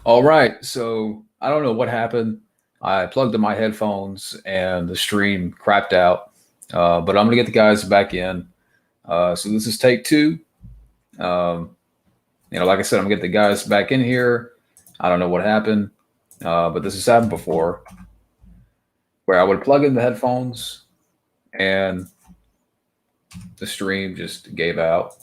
All right, so I don't know what happened. I plugged in my headphones and the stream crapped out. But I'm gonna get the guys back in. So this is take two. Um, like I said, I'm gonna get the guys back in here. I don't know what happened, but this has happened before, where I would plug in the headphones and the stream just gave out.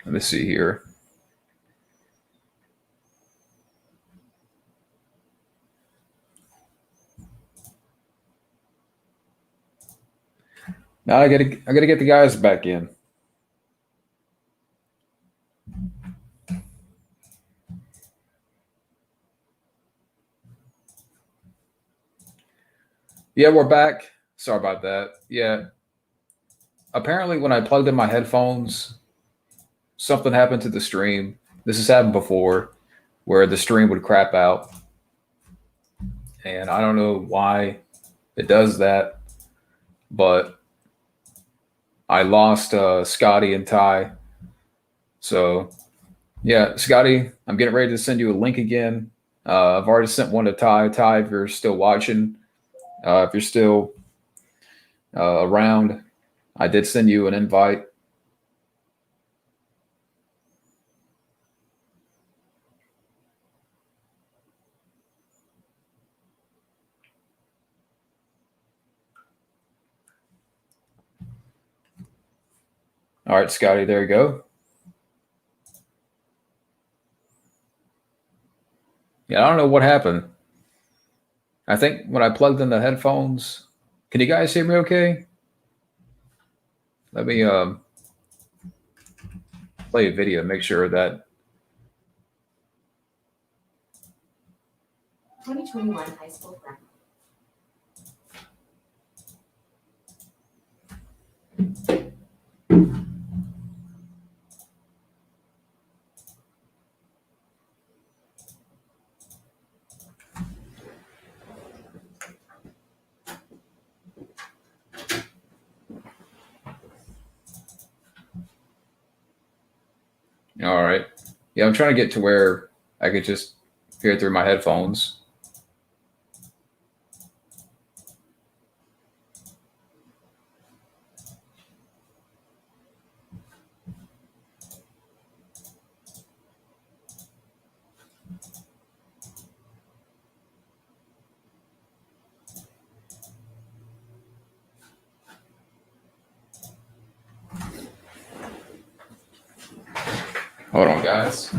Let me see here. Now I gotta get the guys back in. Yeah, we're back. Sorry about that. Yeah, apparently when I plugged in my headphones, something happened to the stream. This has happened before, where the stream would crap out, and I don't know why it does that, but I lost Scotty and Ty. So yeah, Scotty, I'm getting ready to send you a link again. I've already sent one to Ty. Ty, if you're still watching, if you're still around, I did send you an invite. All right, Scotty, there you go. Yeah, I don't know what happened. I think when I plugged in the headphones, can you guys hear me okay? Let me play a video, make sure that. 2021 high school grad. All right. Yeah, I'm trying to get to where I could just hear it through my headphones. Hold on, guys.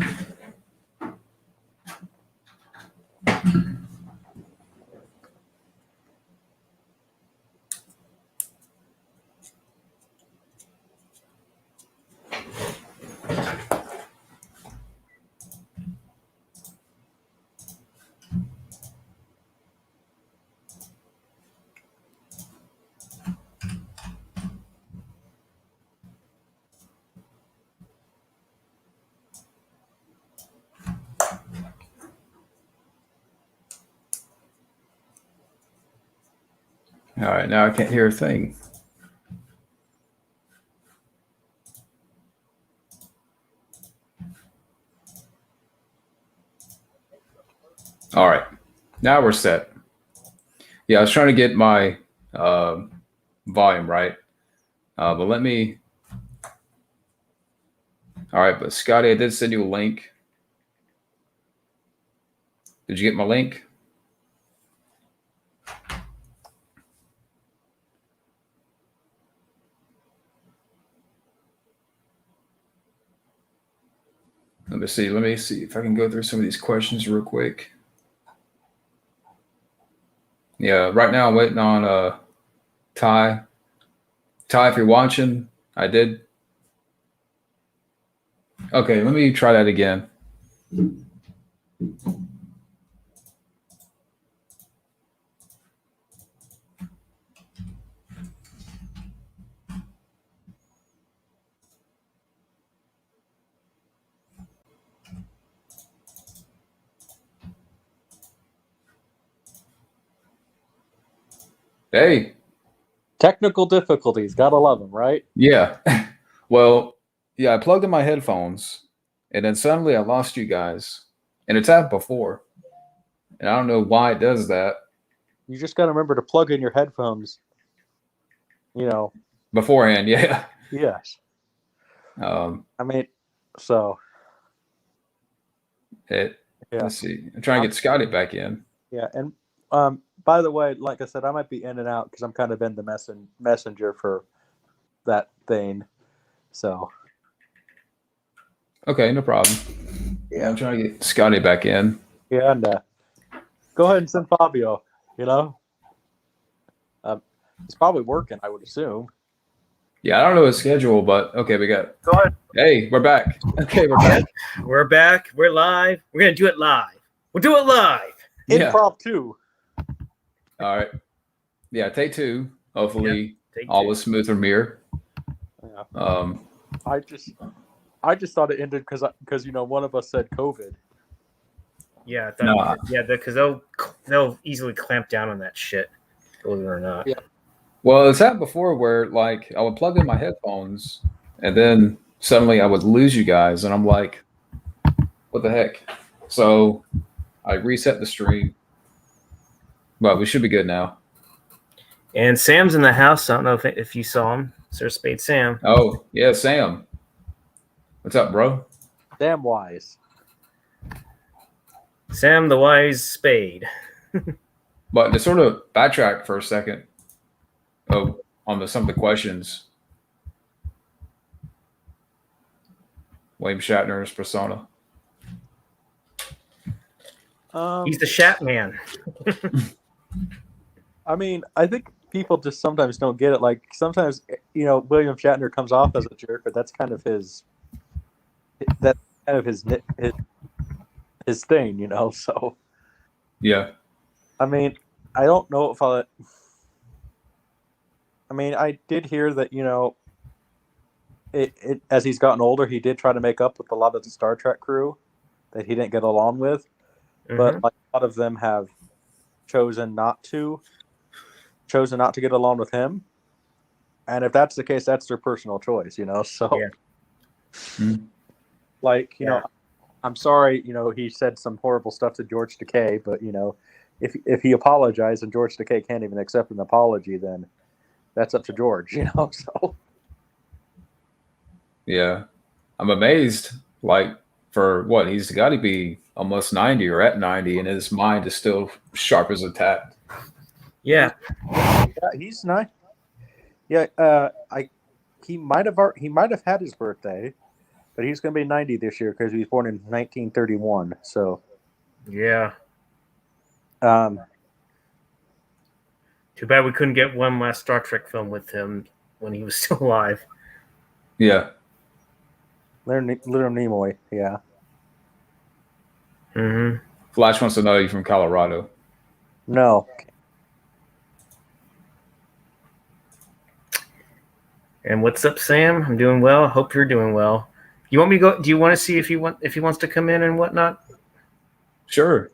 All right, now I can't hear a thing. All right, now we're set. Yeah, I was trying to get my volume right, but let me. All right, but Scotty, I did send you a link. Did you get my link? Let me see. Let me see if I can go through some of these questions real quick. Yeah, right now I'm waiting on Ty. Ty, if you're watching, I did. Okay, let me try that again. Hey, Technical difficulties, gotta love them, right? Yeah. Well, yeah, I plugged in my headphones, and then suddenly I lost you guys. And it's happened before. And I don't know why it does that. You just gotta remember to plug in your headphones. Beforehand, yeah. Yes. Um, I mean, so yeah. Let's see. I'm trying to get Scotty back in. Yeah, and by the way, like I said, I might be in and out because I'm kind of in the messenger for that thing. So. Okay, no problem. Yeah, I'm trying to get Scotty back in. Yeah, and go ahead and send Fabio. He's probably working, I would assume. Yeah, I don't know his schedule, but okay, we got. Go ahead. Hey, we're back. Okay, we're back. We're back. We're live. We're gonna do it live. We'll do it live. Improv 2. All right. Yeah, take 2. Hopefully, Take all 2. was smooth from here. Yeah. I just thought it ended because one of us said COVID. Yeah, because they'll easily clamp down on that shit, believe it or not. Yeah. Well, it's happened before where like I would plug in my headphones and then suddenly I would lose you guys, and I'm like, what the heck? So I reset the stream, but we should be good now. And Sam's in the house. I don't know if you saw him. Sir Spade Sam. Oh, yeah, Sam. What's up, bro? Damn wise. Sam the Wise Spade. But to sort of backtrack for a second, on some of the questions, William Shatner's persona. He's the Shat Man. I mean, I think people just sometimes don't get it. Like sometimes, William Shatner comes off as a jerk, but that's kind of his thing, So Yeah. I mean, I don't know if I did hear that, it as he's gotten older, he did try to make up with a lot of the Star Trek crew that he didn't get along with, but like, a lot of them have chosen not to get along with him. And if that's the case, that's their personal choice, So, Yeah. like, I'm sorry, he said some horrible stuff to George Takei, but if he apologized and George Takei can't even accept an apology, then that's up to George, So. Yeah. I'm amazed, like, for what? He's got to be almost 90 or at 90, and his mind is still sharp as a tack. Yeah. Yeah, he's nice. Yeah, he might have had his birthday, but he's going to be 90 this year because he was born in 1931. So. Yeah. Too bad we couldn't get one last Star Trek film with him when he was still alive. Yeah. Little Nimoy, yeah. Mm-hmm. Flash wants to know you from Colorado. No. And what's up, Sam? I'm doing well. Hope you're doing well. You want me to go? Do you want to see if he wants to come in and whatnot? Sure.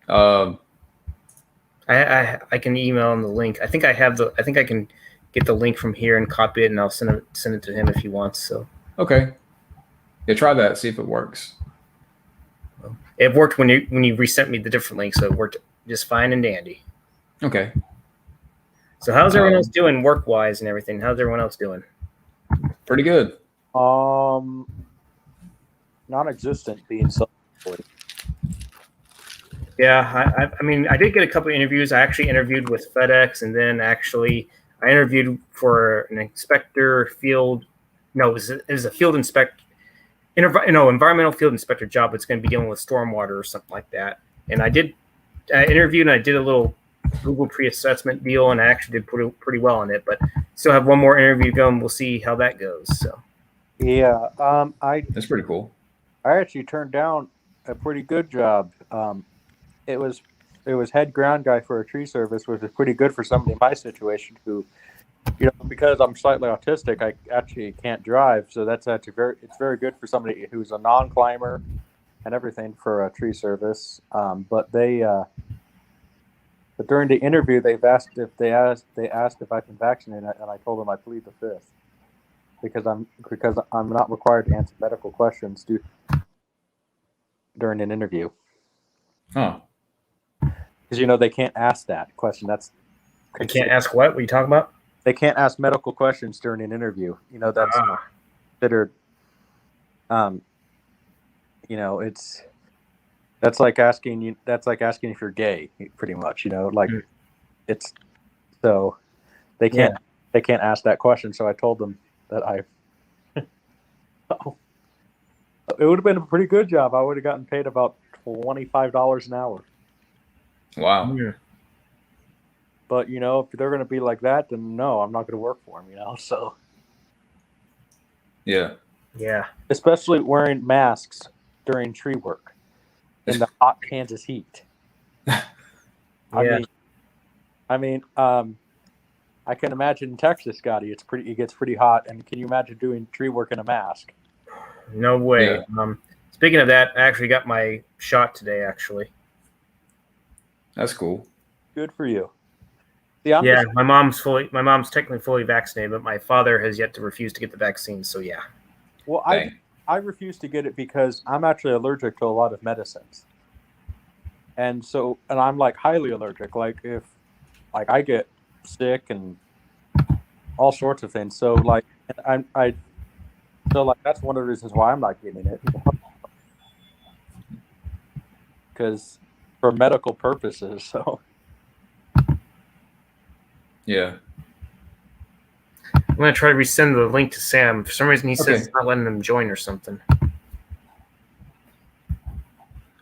I can email him the link. I think I can get the link from here and copy it, and I'll send it to him if he wants. So. Okay. Yeah, try that. See if it works. It worked when you resent me the different link, so it worked just fine and dandy. Okay. So how's everyone else doing work-wise and everything? How's everyone else doing? Pretty good. Non-existent being self-employed. Yeah, I mean, I did get a couple of interviews. I actually interviewed with FedEx, and then actually I interviewed for an inspector field. No, it was a field inspector. Environmental field inspector job. It's going to be dealing with stormwater or something like that. And I interviewed, and I did a little Google pre-assessment deal, and I actually did pretty well on it. But still have one more interview going. We'll see how that goes. So. Yeah, That's pretty cool. I actually turned down a pretty good job. It was head ground guy for a tree service, which is pretty good for somebody in my situation who, because I'm slightly autistic, I actually can't drive. So that's actually it's very good for somebody who's a non-climber and everything for a tree service. But the But during the interview, they asked if I can vaccinate, and I told them I plead the fifth because I'm not required to answer medical questions during an interview. Huh. Because they can't ask that question. I can't ask what? What are you talking about? They can't ask medical questions during an interview. That's considered. That's like asking if you're gay, pretty much. It's so they can't ask that question. So I told them that it would have been a pretty good job. I would have gotten paid about $25 an hour. Wow. Yeah. But if they're going to be like that, then no, I'm not going to work for them. So Yeah. Yeah. especially wearing masks during tree work in the hot Kansas heat. Yeah. I can imagine in Texas, Scotty, it gets pretty hot. And can you imagine doing tree work in a mask? No way. Yeah. Speaking of that, I actually got my shot today, actually. That's cool. Good for you. See, my mom's technically fully vaccinated, but my father has yet to refuse to get the vaccine. So yeah. Well, Dang. I refuse to get it because I'm actually allergic to a lot of medicines. And I'm like highly allergic. Like if I get sick and all sorts of things. So that's one of the reasons why I'm not getting it. Because for medical purposes. So Yeah. I'm gonna try to resend the link to Sam. For some reason, he Okay. says it's not letting him join or something.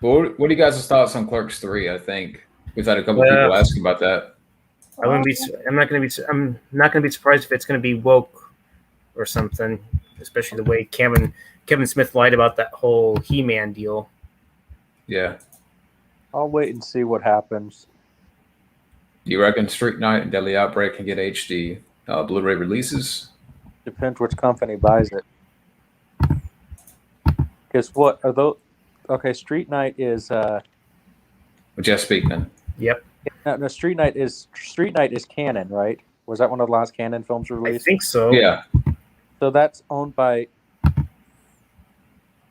Well, what are you guys' thoughts on Clerks 3? I think we've had a couple people asking about that. I'm not gonna be surprised if it's gonna be woke or something, especially the way Kevin Smith lied about that whole He-Man deal. Yeah. I'll wait and see what happens. Do you reckon Street Night and Deadly Outbreak can get HD Blu-ray releases? Depends which company buys it. Because what are those? Okay, Street Night is With Jeff Speakman. Yep. no, Street Night is canon, right? Was that one of the last canon films I released? think so. Yeah. So that's owned by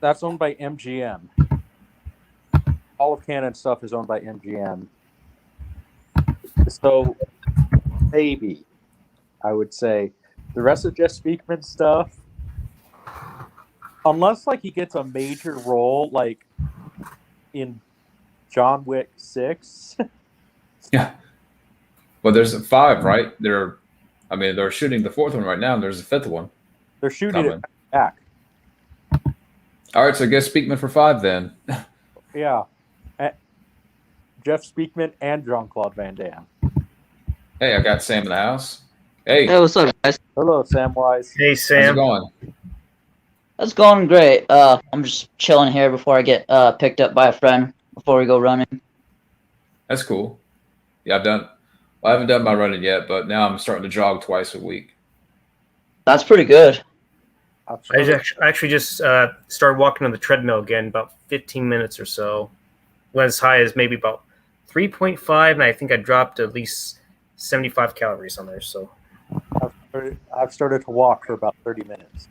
MGM. All of canon stuff is owned by MGM. So maybe I would say the rest of Jeff Speakman stuff, unless he gets a major role like in John Wick 6. Yeah. Well, there's 5, right? They're shooting the 4th one right now, and there's a 5th one. They're shooting coming. it back. All right, so I guess Speakman for 5 then. Yeah. Jeff Speakman and Jean-Claude Van Damme. Hey, I got Sam in the house. Hey, Hey, what's up, guys? Hello, Samwise. Hey, how's it Sam. going? That's going great. I'm just chilling here before I get picked up by a friend before we go running. That's cool. Yeah, I haven't done my running yet, but now I'm starting to jog twice a week. That's pretty good. I actually just started walking on the treadmill again, about 15 minutes or so. Went as high as maybe about 3.5, and I think I dropped at least 75 calories on there. So I've started to walk for about 30 minutes.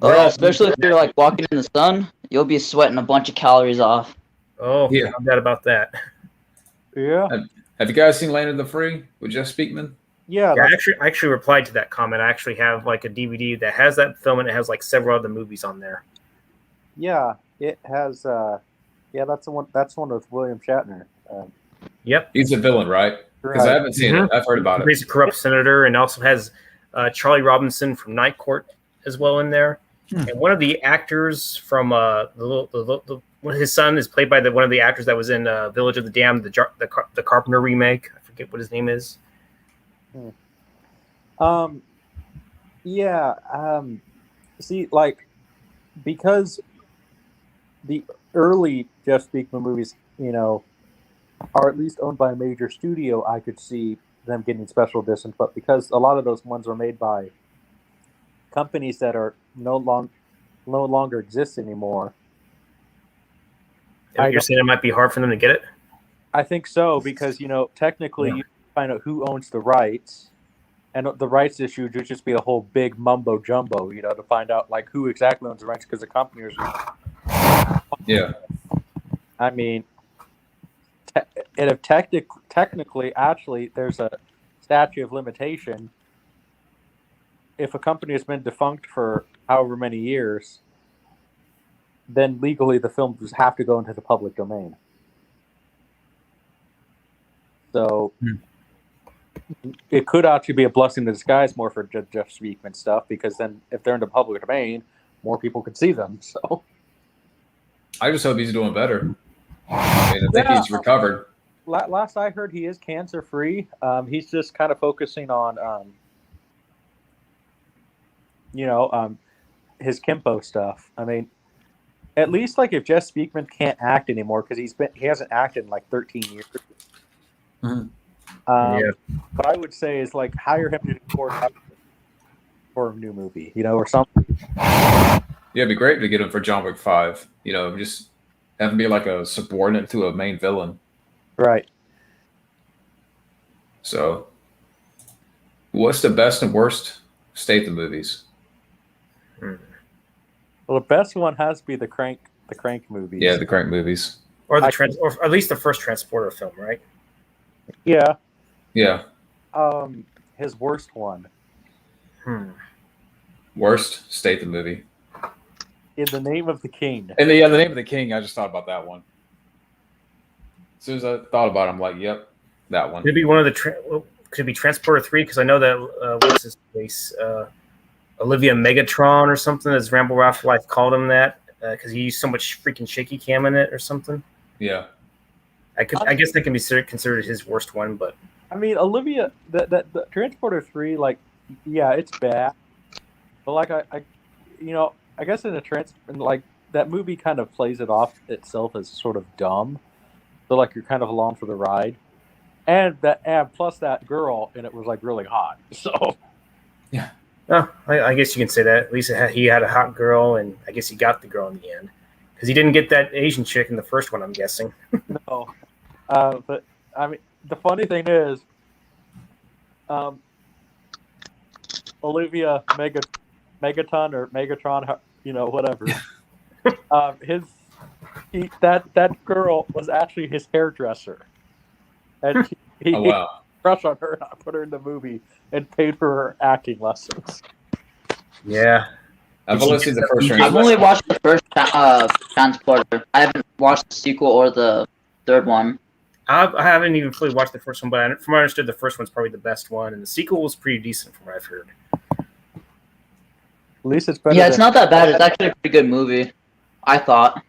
Oh, yeah, especially if you're walking in the sun, you'll be sweating a bunch of calories off. oh, Yeah. I'm bad about that. Yeah. Have you guys seen Land of the Free with Jeff Speakman? Yeah. Yeah, I actually replied to that comment. I actually have a DVD that has that film, and it has several other movies on there. Yeah. It has. That's the one. That's one with William Shatner. Yep. He's a villain, right? Because I haven't seen it. I've heard about it. He's a corrupt senator, and also has Charlie Robinson from Night Court as well in there. And one of the actors from his son is played by one of the actors that was in Village of the Damned, the Carpenter remake. I forget what his name is. See, because the early Jeff Speakman movies, are at least owned by a major studio, I could see them getting special editions. But because a lot of those ones are made by companies that are no longer exist anymore, You're saying it might be hard for them to get it? I think so because technically you find out who owns the rights, and the rights issue would just be a whole big mumbo jumbo. To find out like who exactly owns the rights because the company is. Yeah. I mean, and if technically, actually, there's a statute of limitation. If a company has been defunct for however many years, then legally the films have to go into the public domain. So it could actually be a blessing in disguise more for Jeff Speakman stuff because then if they're in the public domain, more people could see them. So I just hope he's doing better. I think he's recovered. Last I heard, he is cancer free. He's just kind of focusing on, his Kimpo stuff. I mean, at least like if Jeff Speakman can't act anymore because he hasn't acted in like 13 years. Mm-hmm. What I would say is like hire him to record for a new movie, or something. Yeah, it'd be great to get him for John Wick 5. Just have him be like a subordinate to a main villain. Right. So, what's the best and worst Statham movies? Well, the best one has to be the Crank movies. Yeah, the Crank movies. Or or at least the first Transporter film, right? Yeah. Yeah. His worst one. Worst Statham movie. In the Name of the King. And the Name of the King, I just thought about that one. As soon as I thought about it, I'm like, yep, that one. Could it be one of the could it be Transporter 3? Because I know that what's his face? Olivia Megatron or something, as Rambo Ralph Life called him that, because he used so much freaking shaky cam in it or something. Yeah. I guess that can be considered his worst one, but I mean, Olivia, the Transporter 3, like, yeah, it's bad, but like I guess like that movie kind of plays it off itself as sort of dumb, so like you're kind of along for the ride, and plus that girl and it was like really hot, so yeah. Oh, I guess you can say that. At least he had a hot girl, and I guess he got the girl in the end. Because he didn't get that Asian chick in the first one, I'm guessing. No. But, I mean, the funny thing is, Olivia Megaton or Megatron, whatever, that girl was actually his hairdresser. And he crushed on her and put her in the movie and paid for her acting lessons. Yeah. I've only seen the first I've only watched the first Transporter. I haven't watched the sequel or the third one. I haven't even fully watched the first one, but from what I understood, the first one's probably the best one, and the sequel was pretty decent from what I've heard. At least it's better. Yeah, it's not that bad. It's actually a pretty good movie, I thought.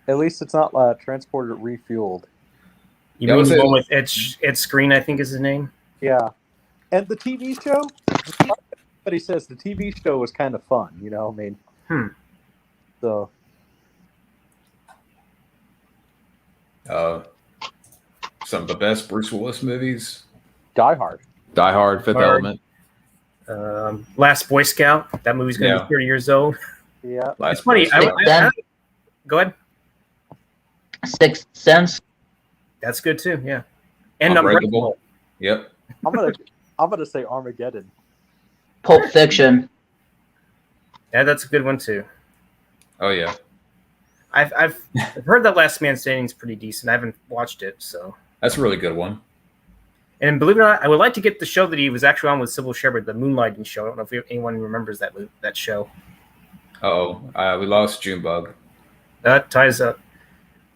At least it's not Transporter refueled. You mean the one with Ed Screen, I think is his name? Yeah. And the TV show? But he says the TV show was kind of fun, I mean. So. Some of the best Bruce Willis movies. Die Hard. Die Hard, Fifth Element. Last Boy Scout. That movie's going to be 30 years old. Yeah. It's funny. Go ahead. Sixth Sense. That's good too, yeah. And Unbreakable. Yep. I'm gonna say Armageddon. Pulp Fiction. Yeah, that's a good one too. Oh yeah. I've heard that Last Man Standing is pretty decent. I haven't watched it, so that's a really good one. And believe it or not, I would like to get the show that he was actually on with Sybil Shepherd, the Moonlighting show. I don't know if anyone remembers that show. We lost Junebug. That ties up.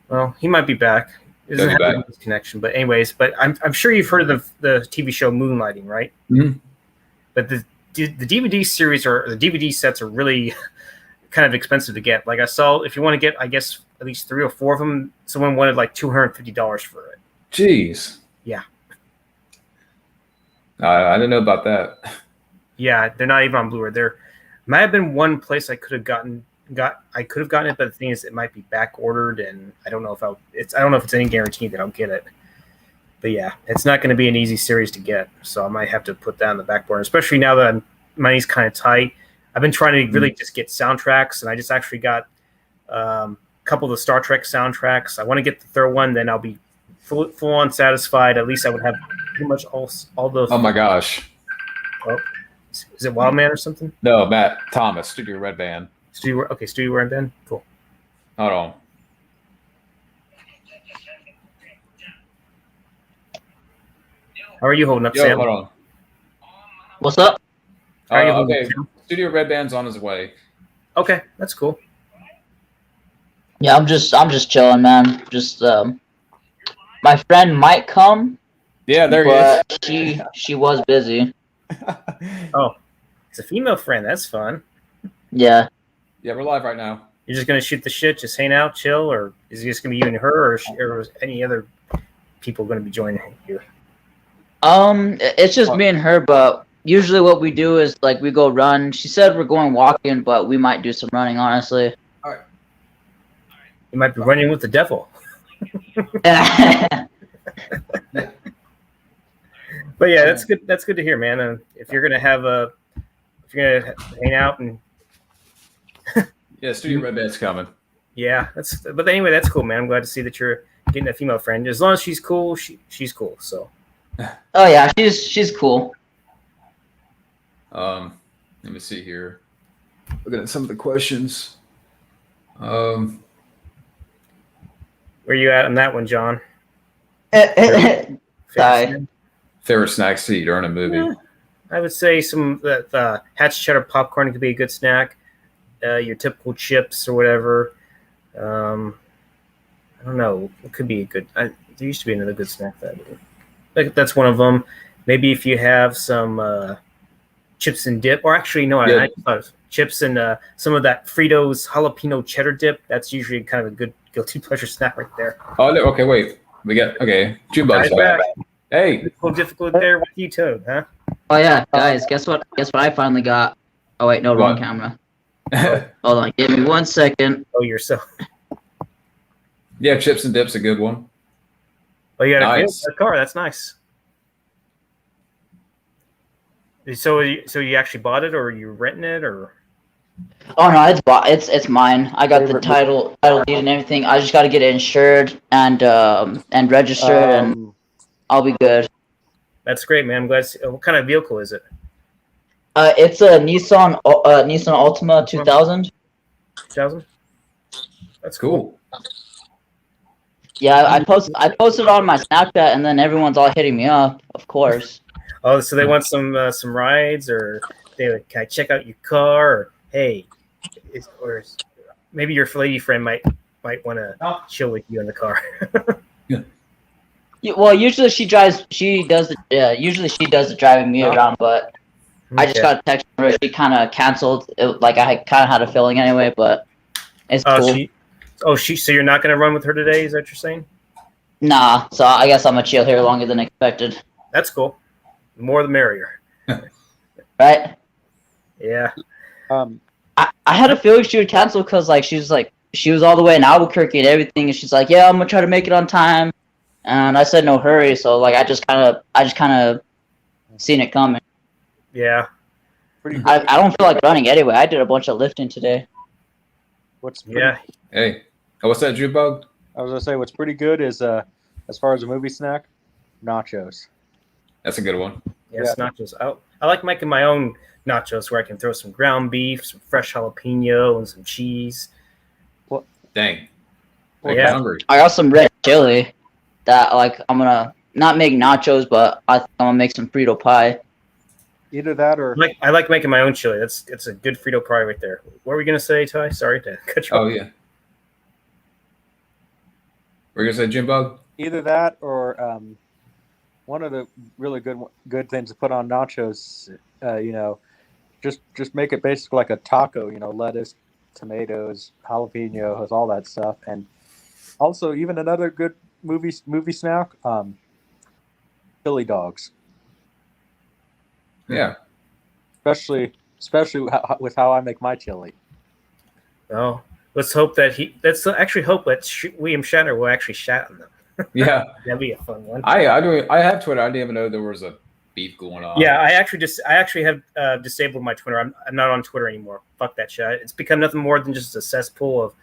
Well, he might be back. It doesn't have a connection, but anyways, I'm sure you've heard of the TV show Moonlighting, right? Mm-hmm. But the DVD series or the DVD sets are really kind of expensive to get. Like I saw, if you want to get, I guess at least 3 or 4 of them, someone wanted like $250 for it. Jeez. Yeah. I didn't know about that. Yeah, they're not even on Blu-ray. There might have been one place I could have gotten it, but the thing is, it might be back ordered, and I don't know if it's any guarantee that I'll get it. But yeah, it's not going to be an easy series to get, so I might have to put that on the back burner, especially now that money's kind of tight. I've been trying to really just get soundtracks, and I just actually got a couple of the Star Trek soundtracks. I want to get the third one, then I'll be full on satisfied, at least I would have pretty much all those. Oh my gosh. Oh, is it Wildman or something? No, Matt Thomas, Studio Red Band. Studio Red Band. Cool. Hold on. How are you holding up, Yo, Sam? hold on. What's up? How are you holding Okay, up, Sam? Studio Red Band's on his way. Okay, that's cool. Yeah, I'm just chilling, man. Just my friend might come, Yeah, there he but she was busy. is. Oh, it's a female friend. That's fun. Yeah. Yeah, we're live right now. You're just gonna shoot the shit, just hang out, chill, or is it just gonna be you and her, or is any other people gonna be joining you? It's just me and her, but usually what we do is like we go run. She said we're going walking, but we might do some running, honestly. You might be running with the devil. Yeah. But yeah, that's good. That's good to hear, man. If you're gonna hang out and Yeah, Studio Red Band's coming. yeah, but anyway, that's cool, man. I'm glad to see that you're getting a female friend. As long as she's cool, she's cool. So Oh yeah, she's cool. Let me see here. Looking at some of the questions. where you at on that one, John? Sorry. Favorite snack to eat during a movie? Yeah. I would say some the Hatch cheddar popcorn could be a good snack. Your typical chips or whatever. I don't know. It could be a good. There used to be another good snack that's one of them. Maybe if you have some chips and dip, or actually no, Yeah. I thought of chips and some of that Fritos jalapeno cheddar dip. That's usually kind of a good guilty pleasure snack right there. Oh, no, okay, wait. We got Junebug's Guys back. back. Hey, A little difficult there with you, Toad, huh? Oh yeah, guys, guess what? Guess what I finally got? Oh wait, no, wrong What? camera. Hold on, give me 1 second. Oh, yourself. yeah, chips and dip's a good one. Oh, you got Nice. a car. That's nice. So you actually bought it, or are you renting it, or? Oh no, it's mine. I got the title deed and everything. I just got to get it insured and registered, and I'll be good. That's great, man. I'm glad. What kind of vehicle is it? It's a Nissan Altima 2000. 2000. That's Cool. Yeah, I posted on my Snapchat, and then everyone's all hitting me up, of course. Oh, so they want some rides, or they like, can I check out your car? Or hey, maybe your lady friend might want to chill with you in the car. Well, usually she does the driving me around, but I just got a text from her. She kind of canceled. Like I kind of had a feeling anyway, but it's cool. So you're not going to run with her today? Is that what you're saying? Nah, so I guess I'm gonna chill here longer than expected. That's cool. The more the merrier. Right? Yeah. I had a feeling she would cancel because she was all the way in Albuquerque and everything, and she's like, yeah, I'm gonna try to make it on time, and I said no hurry, so I just kind of seen it coming. Yeah. I don't feel like running anyway. I did a bunch of lifting today. Hey, what's that, Junebug? I was gonna say what's pretty good is as far as a movie snack, nachos. That's a good one. Yes, nachos. I like making my own nachos where I can throw some ground beef, some fresh jalapeno, and some cheese. Dang. Well, I'm yeah. hungry. I got some red chili that I'm gonna not make nachos, but I'm gonna make some Frito pie. Either that or I like making my own chili. It's a good Frito pie right there. What were we gonna say, Ty? Sorry to cut you off. Oh, yeah. We're going to say Junebug? either that or one of the really good things to put on nachos. Just make it basically like a taco. Lettuce, tomatoes, jalapenos, all that stuff, and also even another good movie snack, chili dogs. Yeah. Especially with how I make my chili. Oh, let's hope that let's actually hope that William Shatner will actually shat on them. Yeah. That'd be a fun one. I have Twitter. I didn't even know there was a beef going on. Yeah, I actually have disabled my Twitter. I'm not on Twitter anymore. Fuck that shit. It's become nothing more than just a cesspool of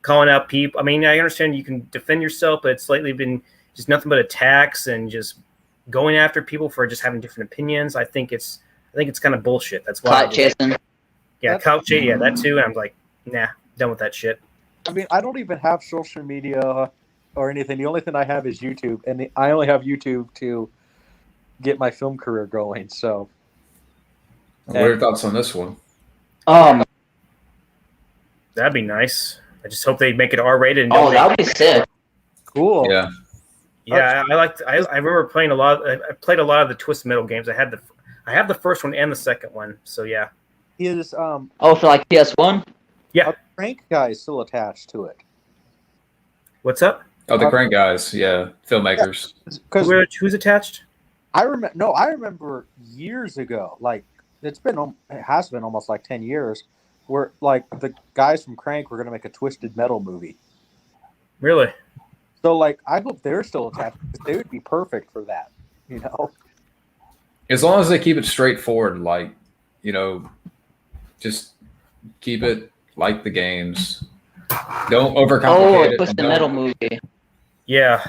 calling out people. I mean, I understand you can defend yourself, but it's lately been just nothing but attacks and just going after people for just having different opinions. I think it's kind of bullshit. That's why. Clout chasing. Yeah, clout chasing. Yeah, that too. And I'm like, nah, done with that shit. I mean, I don't even have social media or anything. The only thing I have is YouTube, and I only have YouTube to get my film career going. So, What are your thoughts on this one? That'd be nice. I just hope they make it R-rated. And that would be sick. cool. Yeah. Yeah, I remember playing a lot. I played a lot of the Twisted Metal games. I have the first one and the second one. So yeah. Is for like PS1? Yeah. a Crank guy is still attached to it? What's up? Oh, the Crank guys. Yeah. Filmmakers. Because Who's attached? I remember years ago, like it has been almost like 10 years, where like the guys from Crank were going to make a Twisted Metal movie. Really? So like I hope they're still attached because they would be perfect for that. You know. As long as they keep it straightforward, like, just keep it like the games. Don't overcomplicate A it. Twisted Metal movie. Yeah.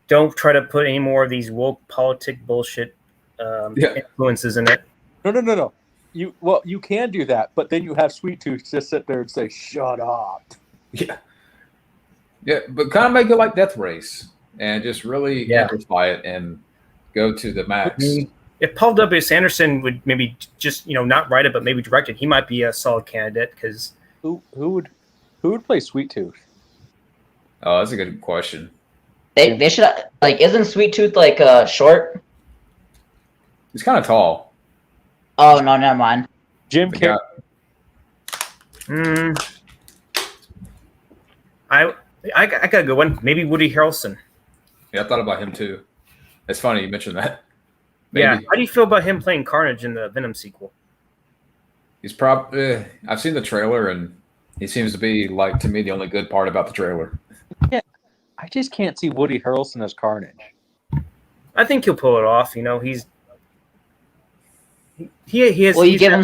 Don't try to put any more of these woke politic bullshit influences in it. No. You can do that, but then you have Sweet Tooth just sit there and say, "Shut up." Yeah. Yeah, but kind of make it like Death Race and just really amplify it and go to the max. If Paul W. Sanderson would maybe just not write it but maybe direct it, he might be a solid candidate. Because who would play Sweet Tooth? Oh, that's a good question. They should isn't Sweet Tooth short? He's kind of tall. Oh no, never mind. Jim Carrey. I got a good one. Maybe Woody Harrelson. Yeah, I thought about him too. It's funny you mentioned that. Maybe. Yeah. How do you feel about him playing Carnage in the Venom sequel? He's probably. I've seen the trailer, and he seems to be to me the only good part about the trailer. Yeah, I just can't see Woody Harrelson as Carnage. I think he'll pull it off. He's he has. Well, you give him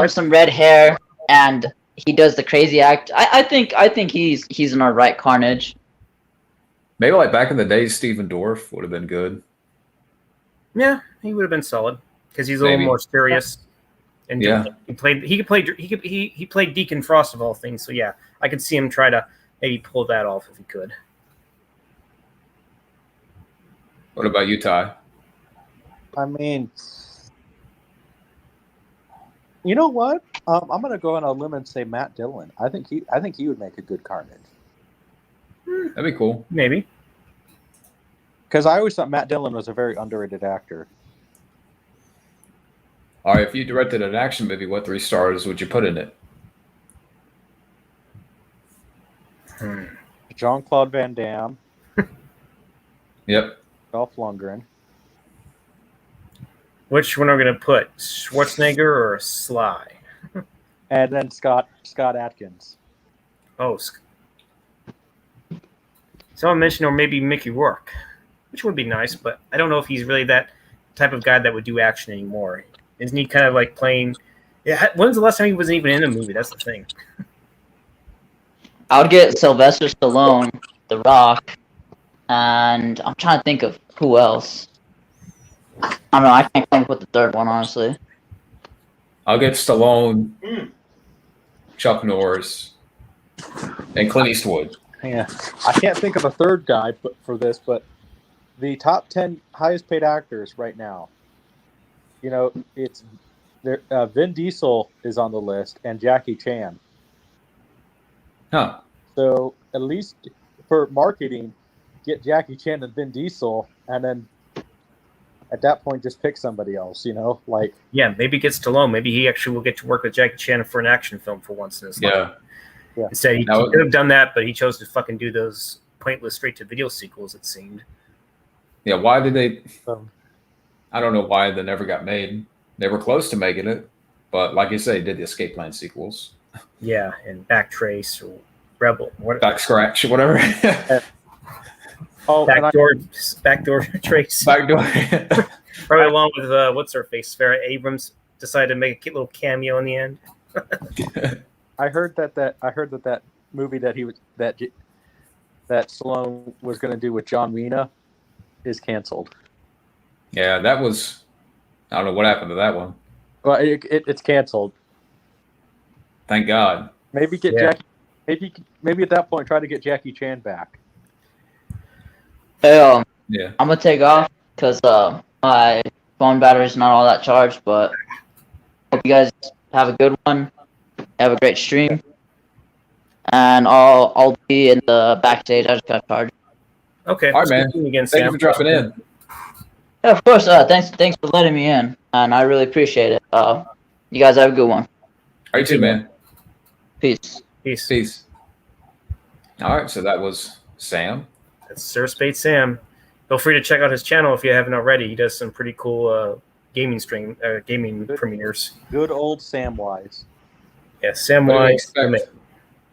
some red hair, and he does the crazy act. I think he's an alright Carnage. Maybe back in the day, Stephen Dorff would have been good. Yeah, he would have been solid because he's a little more serious. And he played Deacon Frost of all things. So yeah, I could see him try to maybe pull that off if he could. What about you, Ty? I mean, you know what? I'm going to go on a limb and say Matt Dillon. I think he would make a good Carnage. That'd be cool. Maybe. Because I always thought Matt Dillon was a very underrated actor. All right, if you directed an action movie, what 3 stars would you put in it? Jean-Claude Van Damme. Yep. Dolph Lundgren. Which one are we going to put? Schwarzenegger or Sly? And then Scott Adkins. Oh, someone mentioned or maybe Mickey Rourke, which would be nice, but I don't know if he's really that type of guy that would do action anymore. Isn't he kind of playing? Yeah. When's the last time he wasn't even in a movie? That's the thing. I would get Sylvester Stallone, The Rock, and I'm trying to think of who else. I don't know. I can't come up with the third one, honestly. I'll get Stallone, Chuck Norris, and Clint Eastwood. Yeah, I can't think of a third guy but the top 10 highest paid actors right now. It's there. Vin Diesel is on the list and Jackie Chan. Huh. So at least for marketing, get Jackie Chan and Vin Diesel, and then at that point just pick somebody else. Yeah, maybe get Stallone. Maybe he actually will get to work with Jackie Chan for an action film for once in his life. Yeah. Instead, he could have done that, but he chose to fucking do those pointless straight-to-video sequels, it seemed. Yeah, why did they... I don't know why they never got made. They were close to making it, but like you say, did the Escape Plan sequels. Yeah, and Backtrace or Rebel. Back Scratch, whatever. Backdoor Trace. Backdoor. Probably along with, what's-her-face, Farrah Abrams decided to make a cute little cameo in the end. I heard that movie that that Stallone was going to do with John Cena is canceled. Yeah, that was. I don't know what happened to that one. Well, it's canceled. Thank God. Maybe get Yeah. Jackie. Maybe at that point try to get Jackie Chan back. Hey, Yeah. I'm gonna take off because my phone battery's not all that charged. But hope you guys have a good one. Have a great stream, and I'll be in the backstage. I just got charged. Okay. All right, man. Speaking again, Thank you Sam. for dropping in. Yeah, of course. Thanks for letting me in, and I really appreciate it. You guys have a good one. All right, you too, man. Peace. Peace. Peace. All right, so that was Sam. That's Sir Spade Sam. Feel free to check out his channel if you haven't already. He does some pretty cool gaming premieres. Good old Samwise. Yeah, Sam What do you Wise. expect?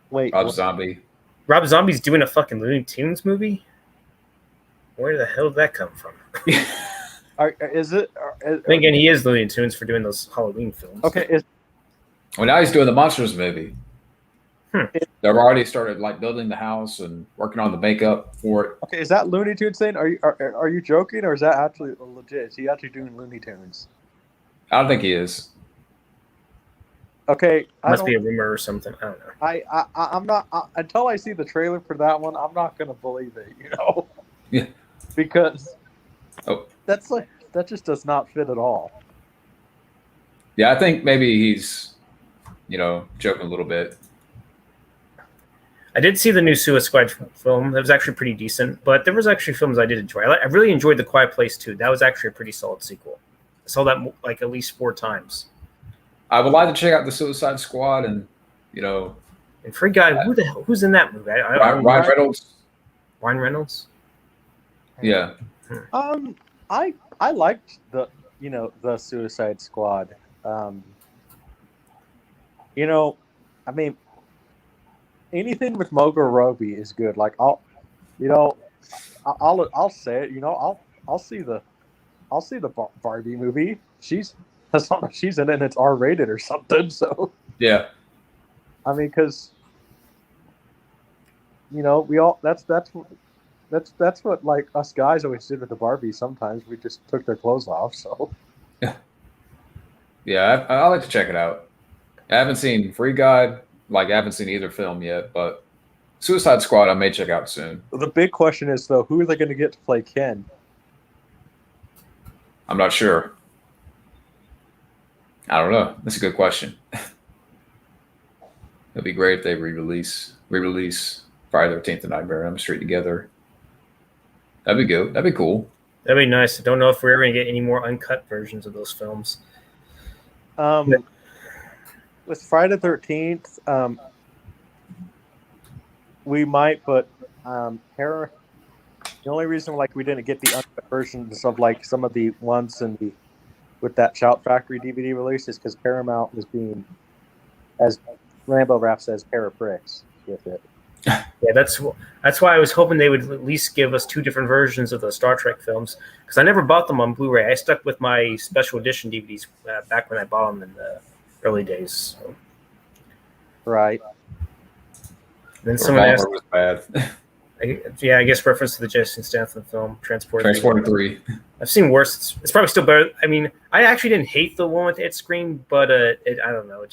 Wait, Rob Zombie. Rob Zombie's doing a fucking Looney Tunes movie? Where the hell did that come from? is it? Then again, he is Looney Tunes for doing those Halloween films. Okay, Well, now he's doing the Monsters movie. Hmm. They've already started like building the house and working on the makeup for it. okay. Is that Looney Tunes thing? Are you joking, or is that actually legit? Is he actually doing Looney Tunes? I don't think he is. Okay, Must be a rumor or something. I don't know. I'm not until I see the trailer for that one. I'm not gonna believe it. Yeah. Because Oh. that just does not fit at all. Yeah, I think maybe he's, joking a little bit. I did see the new Suicide Squad film. That was actually pretty decent, but there was actually films I did enjoy. I really enjoyed The Quiet Place 2. That was actually a pretty solid sequel. I saw that like at least 4 times. I would like to check out the Suicide Squad and, And Free Guy, who's in that movie? Ryan Reynolds. Ryan Reynolds. Yeah. I liked the Suicide Squad. I mean, anything with Margot Robbie is good. Like I'll say it. I'll see the Barbie movie. As long as she's in it and it's R-rated or something. So Yeah. I mean, because we all that's what like us guys always did with the Barbie. Sometimes we just took their clothes off. So Yeah, I like to check it out. I haven't seen Free Guy. I haven't seen either film yet, but Suicide Squad I may check out soon. the big question is though, who are they going to get to play Ken? I'm not sure. I don't know. That's a good question. It'd be great if they re-release Friday the 13th and Nightmare on Elm Street together. That'd be good. That'd be cool. That'd be nice. I don't know if we're ever gonna get any more uncut versions of those films. With Friday the 13th, we might, but the only reason we didn't get the uncut versions of some of the ones with that Shout Factory DVD release is because Paramount was being, as Rambo Rap says, pair of pricks with it. Yeah, that's why I was hoping they would at least give us 2 different versions of the Star Trek films, because I never bought them on Blu-ray. I stuck with my special edition DVDs back when I bought them in the early days. So. Right. Then someone asked, was bad. I guess reference to the Jason Statham film Transporter 3. I've seen worse. It's probably still better. I mean, I actually didn't hate the one with Ed Screen, but I don't know.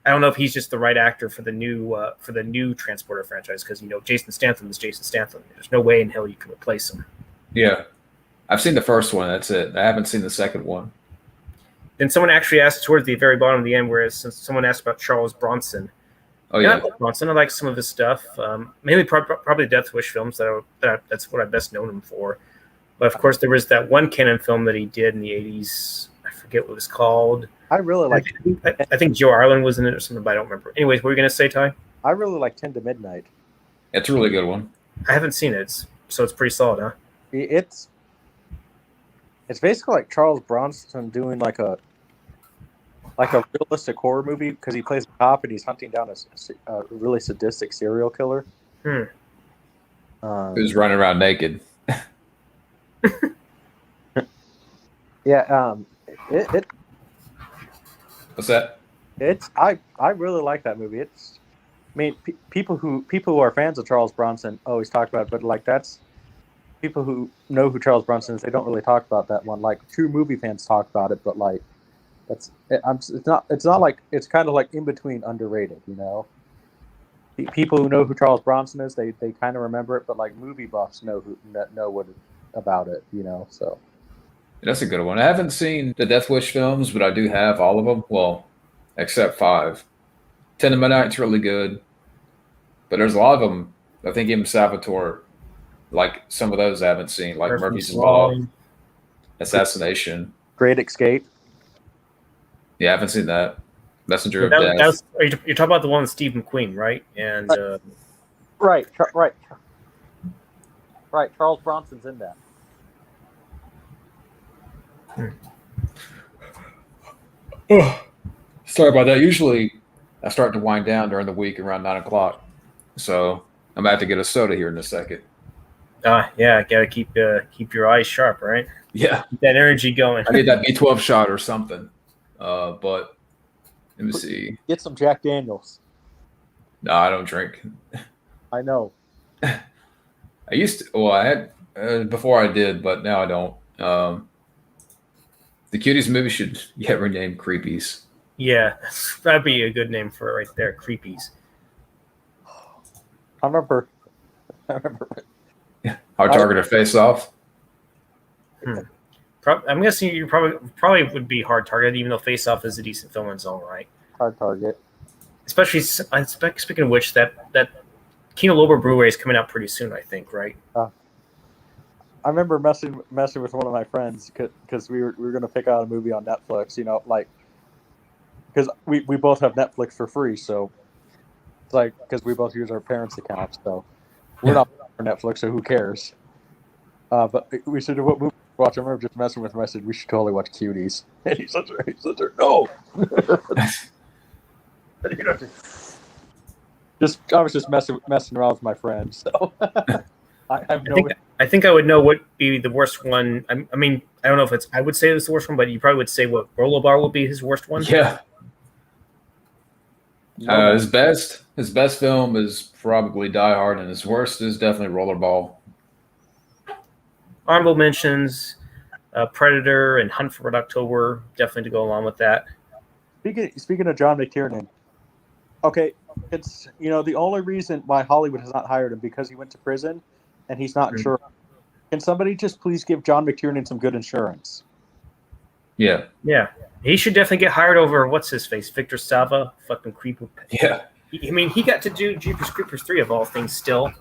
I don't know if he's just the right actor for the new Transporter franchise, because Jason Statham is Jason Statham. There's no way in hell you can replace him. Yeah. I've seen the first one. That's it. I haven't seen the second one. Then someone actually asked towards the very bottom of the end, whereas someone asked about Charles Bronson. Oh, Yeah, I yeah. like Bronson. I like some of his stuff. Mainly probably the Death Wish films. That's what I best known him for. But of course, there was that one Cannon film that he did in the 80s. I forget what it was called. I really like. I think Joe Arlen was in it or something, but I don't remember. Anyways, what were you going to say, Ty? I really like 10 to Midnight. It's a really good one. I haven't seen it, so it's pretty solid, huh? It's basically like Charles Bronson doing like a realistic horror movie, because he plays a cop and he's hunting down a really sadistic serial killer. Who's running around naked. Yeah. What's that? I really like that movie. mean, people who are fans of Charles Bronson always talk about it, but like that's people who know who Charles Bronson is. They don't really talk about that one. Like true movie fans talk about it, but like it's not like it's kind of like in between underrated. You know, people who know who Charles Bronson is, they kind of remember it, but like movie buffs know what about it. You know, so. That's a good one. I haven't seen the Death Wish films, but I do have all of them. Well, except 5. 10 of Midnight's really good, but there's a lot of them. I think even Salvatore, like some of those I haven't seen, like Murphy's Law, Assassination, Great Escape. Yeah, I haven't seen that. Messenger of That Death. was, you're talking about the one with Steve McQueen, right? And Right. Charles Bronson's in that. Oh, sorry about that. Usually, I start to wind down during the week around 9 o'clock, so I'm about to get a soda here in a second. yeah, gotta keep your eyes sharp, right? Yeah, Keep that energy going. I need that B12 shot or something. But let me see. Get some Jack Daniels. No, I don't drink. I know. I used to. Well, I had before I did, but now I don't. The Cuties movie should get renamed Creepies. Yeah, that'd be a good name for it right there, Creepies. I remember. Hard Target or Face Off. I'm guessing you probably would be Hard Target, even though Face Off is a decent film in its own right. Hard Target. Especially, speaking of which, that Kino Lorber Blu-ray is coming out pretty soon, I think, right? I remember messing with one of my friends because we were going to pick out a movie on Netflix, you know, like because we both have Netflix for free, so it's like because we both use our parents' accounts, so we're not for Netflix, so who cares? But we said, what movie watch? I remember just messing with him. I said we should totally watch Cuties, and he said no. You know, I was just messing around with my friends, so. I think I would know what would be the worst one. I mean, I don't know if I would say it's the worst one, but you probably would say what Rollerbar would be his worst one. Yeah. His best film is probably Die Hard, and his worst is definitely Rollerball. Honorable mentions, Predator and Hunt for Red October, definitely to go along with that. Speaking of John McTiernan, okay, it's the only reason why Hollywood has not hired him because he went to prison. And he's not insured. Can somebody just please give John McTiernan some good insurance? Yeah. Yeah. He should definitely get hired over, what's his face, Victor Salva, fucking creep. Yeah. I mean, he got to do Jeepers Creepers 3 of all things still.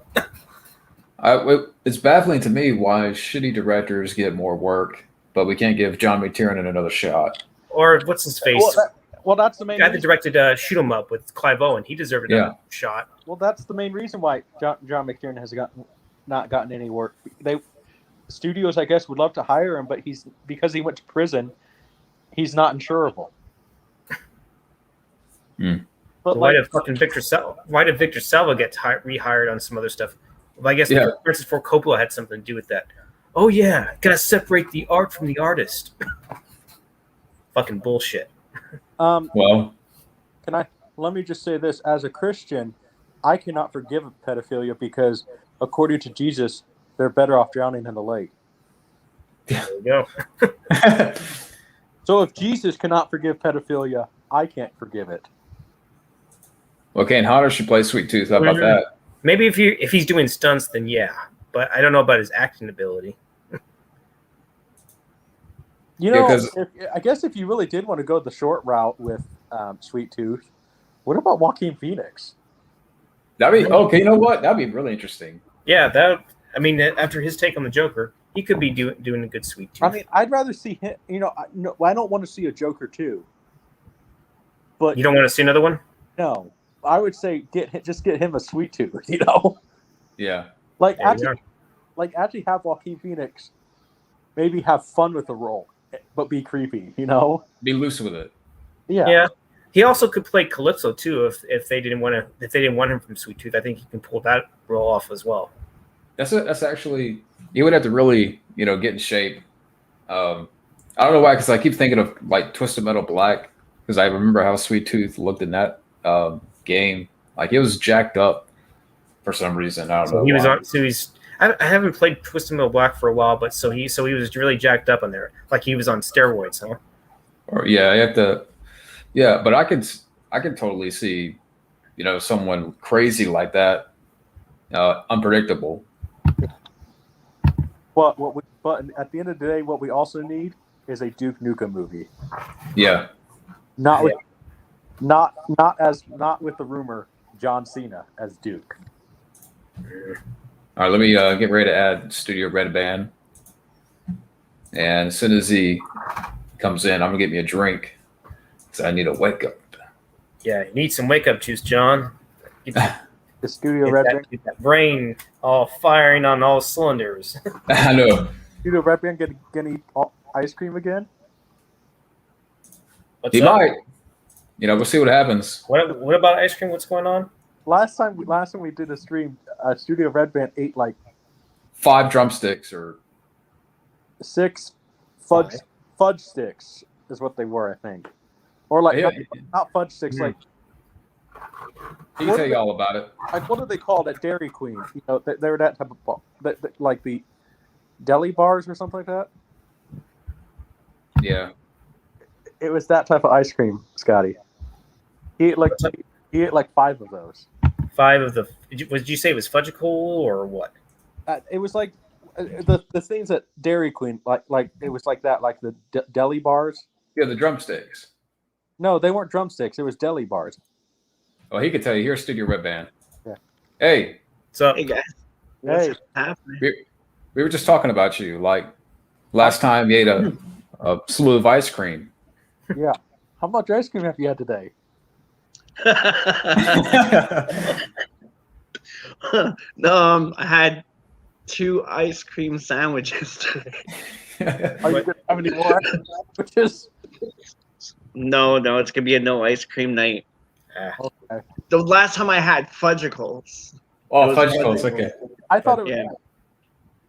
It's baffling to me why shitty directors get more work, but we can't give John McTiernan another shot. Or what's his face? Well, that's the main guy that directed Shoot 'Em Up with Clive Owen. He deserved another shot. Well, that's the main reason why John McTiernan has not gotten any work. Studios, I guess, would love to hire him, but because he went to prison, he's not insurable. But why did Victor Salva get rehired on some other stuff? Well, I guess Francis Ford Coppola had something to do with that. Oh yeah, gotta separate the art from the artist. Fucking bullshit. Well, let me just say this: as a Christian, I cannot forgive pedophilia because, according to Jesus, they're better off drowning in the lake. There you go. So if Jesus cannot forgive pedophilia, I can't forgive it. Well, Kane Hodder should play Sweet Tooth. How about that? Maybe if he's doing stunts, then yeah. But I don't know about his acting ability. I guess if you really did want to go the short route with Sweet Tooth, what about Joaquin Phoenix? That'd be okay. You know what? That'd be really interesting. Yeah, after his take on the Joker, he could be doing a good Sweet Tooth. I mean, I'd rather see him. I don't want to see a Joker 2. But you don't want to see another one? No, I would say get him a Sweet Tooth. Yeah. Actually have Joaquin Phoenix maybe have fun with the role, but be creepy. Be loose with it. Yeah. Yeah. He also could play Calypso too if they didn't want him from Sweet Tooth. I think he can pull that role off as well. That's actually, you would have to really get in shape. I don't know why, because I keep thinking of like Twisted Metal Black, because I remember how Sweet Tooth looked in that game. Like it was jacked up for some reason. I don't know. So he was why. on. So he's. I haven't played Twisted Metal Black for a while, but so he was really jacked up on there, like he was on steroids, huh? Or yeah, you have to. Yeah, but I could totally see, someone crazy like that, unpredictable. But at the end of the day, what we also need is a Duke Nukem movie. Yeah. Not with the rumor John Cena as Duke. All right, let me get ready to add Studio Red Band. And as soon as he comes in, I'm gonna get me a drink because I need a wake up. Yeah, you need some wake up juice, John. The Studio Red Band. Get that brain all firing on all cylinders. I know. Studio Red Band gonna eat ice cream again? He might. We'll see what happens. What about ice cream? What's going on? Last time we did a stream, Studio Red Band ate like 5 drumsticks or 6 fudge sticks is what they were, I think. Or like not fudge sticks, like he can tell you all about it. like what are they called at Dairy Queen? They were that type of bar, like the deli bars or something like that. Yeah. It was that type of ice cream, Scotty. He ate like 5 of those. 5 of the. Did you say it was Fudgicle or what? It was like the things at Dairy Queen, like it was like that, like the deli bars. Yeah, the drumsticks. No, they weren't drumsticks. It was deli bars. Oh, he could tell you. Here's Studio Red Band. Yeah. Hey. So Hey guys, Hey, what's happening? We were just talking about you. Like last time you ate a slew of ice cream. yeah. How much ice cream have you had today? No, I had 2 ice cream sandwiches today. Are you gonna have any more sandwiches? No, it's gonna be a no ice cream night. Okay. The last time I had fudgicles. Oh, It was fudgicles. Okay. I thought it was. Yeah.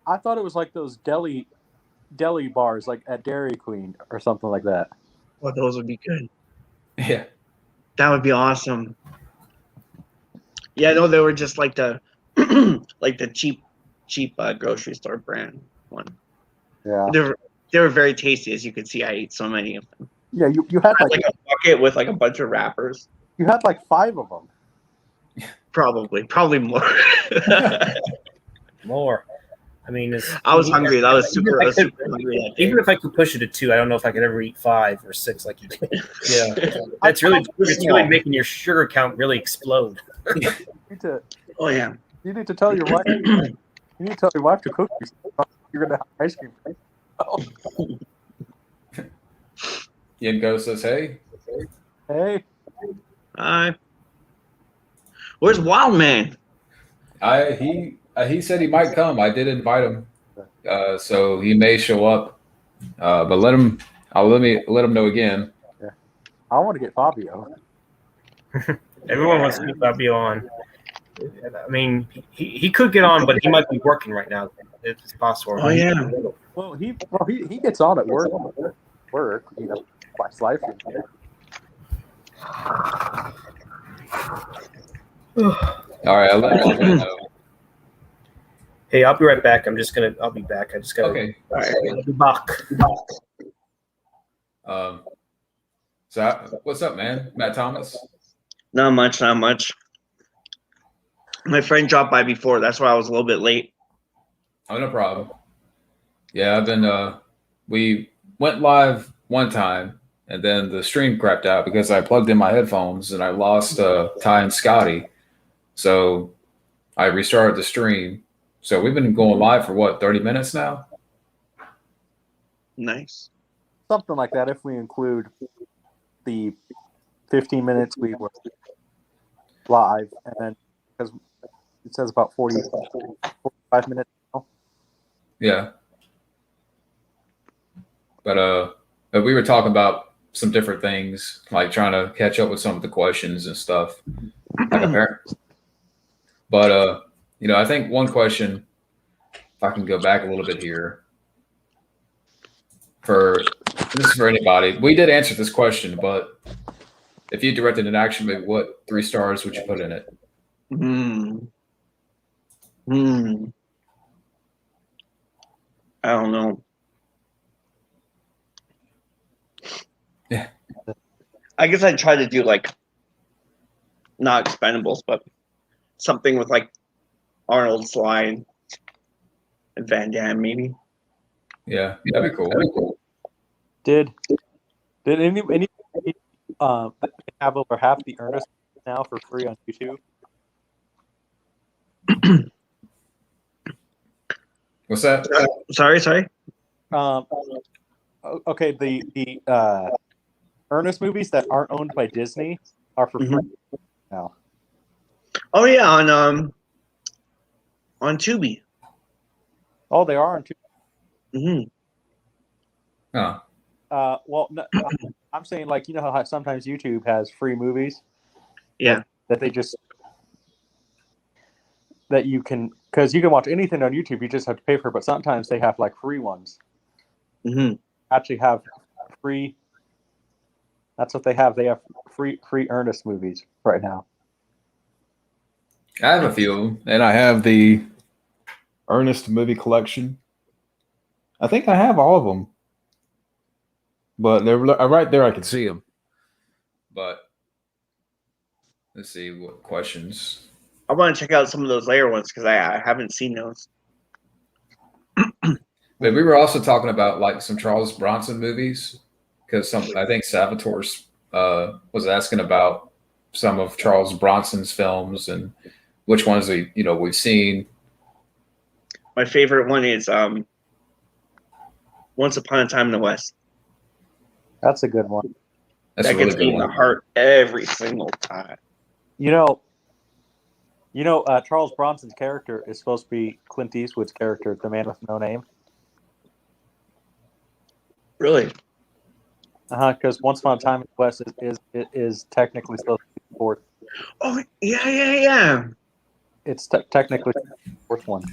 I thought it was like those deli bars, like at Dairy Queen or something like that. Well, those would be good. Yeah. That would be awesome. Yeah, no, they were just like the like the cheap grocery store brand one. Yeah. They were very tasty, as you could see. I ate so many of them. Yeah. You had I had like like a bucket with like a bunch of wrappers. you had like 5 of them. Probably more. more. I mean, I was hungry. I was super hungry that day. Even if I could push it to 2, I don't know if I could ever eat 5 or 6 like you did. Yeah, it's really making your sugar count really explode. You need to Oh yeah. you need to tell your wife. You need to tell your wife to cook you. You're gonna have ice cream. Yenko says, hey. Hey, Hi. Where's Wild Man? He said he might come. I did invite him, so he may show up. But let him know again. I want to get Fabio. Everyone wants to keep Fabio on. I mean, he could get on, but he might be working right now. It's possible. Oh yeah. Well, he gets on at work. Watch life. All right, I'll let him know. Hey, I'll be right back. I'll be back. I just gotta. Okay. All right. I'll be back. So what's up, man? Matt Thomas. Not much. My friend dropped by before. That's why I was a little bit late. Oh, no problem. Yeah, I've been. We went live one time, and then the stream crapped out because I plugged in my headphones and I lost Ty and Scotty. So I restarted the stream. So we've been going live for what, 30 minutes now? Nice. Something like that if we include the 15 minutes we were live, and then because it says about 45 minutes now. Yeah. But we were talking about some different things, like trying to catch up with some of the questions and stuff. But I think one question, if I can go back a little bit here, this is for anybody. We did answer this question, but if you directed an action movie, what 3 stars would you put in it? Hmm. Hmm. I don't know. Yeah. I guess I'd try to do like not Expendables, but something with like Arnold, Sly, and Van Damme, maybe. Yeah, that'd be cool. Did any they have over half the Ernest now for free on YouTube? What's that? Sorry. Okay, the Ernest movies that aren't owned by Disney are for free now. Oh yeah, on Tubi. Oh, they are on Tubi. Huh. Well, no, I'm saying like you know how sometimes YouTube has free movies. Yeah. That they just that you can because you can watch anything on YouTube. You just have to pay for it. But sometimes they have like free ones. Actually, have free. That's what they have. They have free Ernest movies right now. I have a few of them, and I have the Ernest movie collection. I think I have all of them, but they're right there. I can see them. But let's see what questions. I want to check out some of those later ones because I haven't seen those. But we were also talking about like some Charles Bronson movies because I think Salvatore's was asking about some of Charles Bronson's films and which ones we've seen. My favorite one is Once Upon a Time in the West. That's a good one. That's That a really gets me good in the one. heart every single time. You know, Charles Bronson's character is supposed to be Clint Eastwood's character, the man with no name. Really? Because Once Upon a Time in the West is technically supposed to be the fourth. Oh yeah. It's technically the fourth one.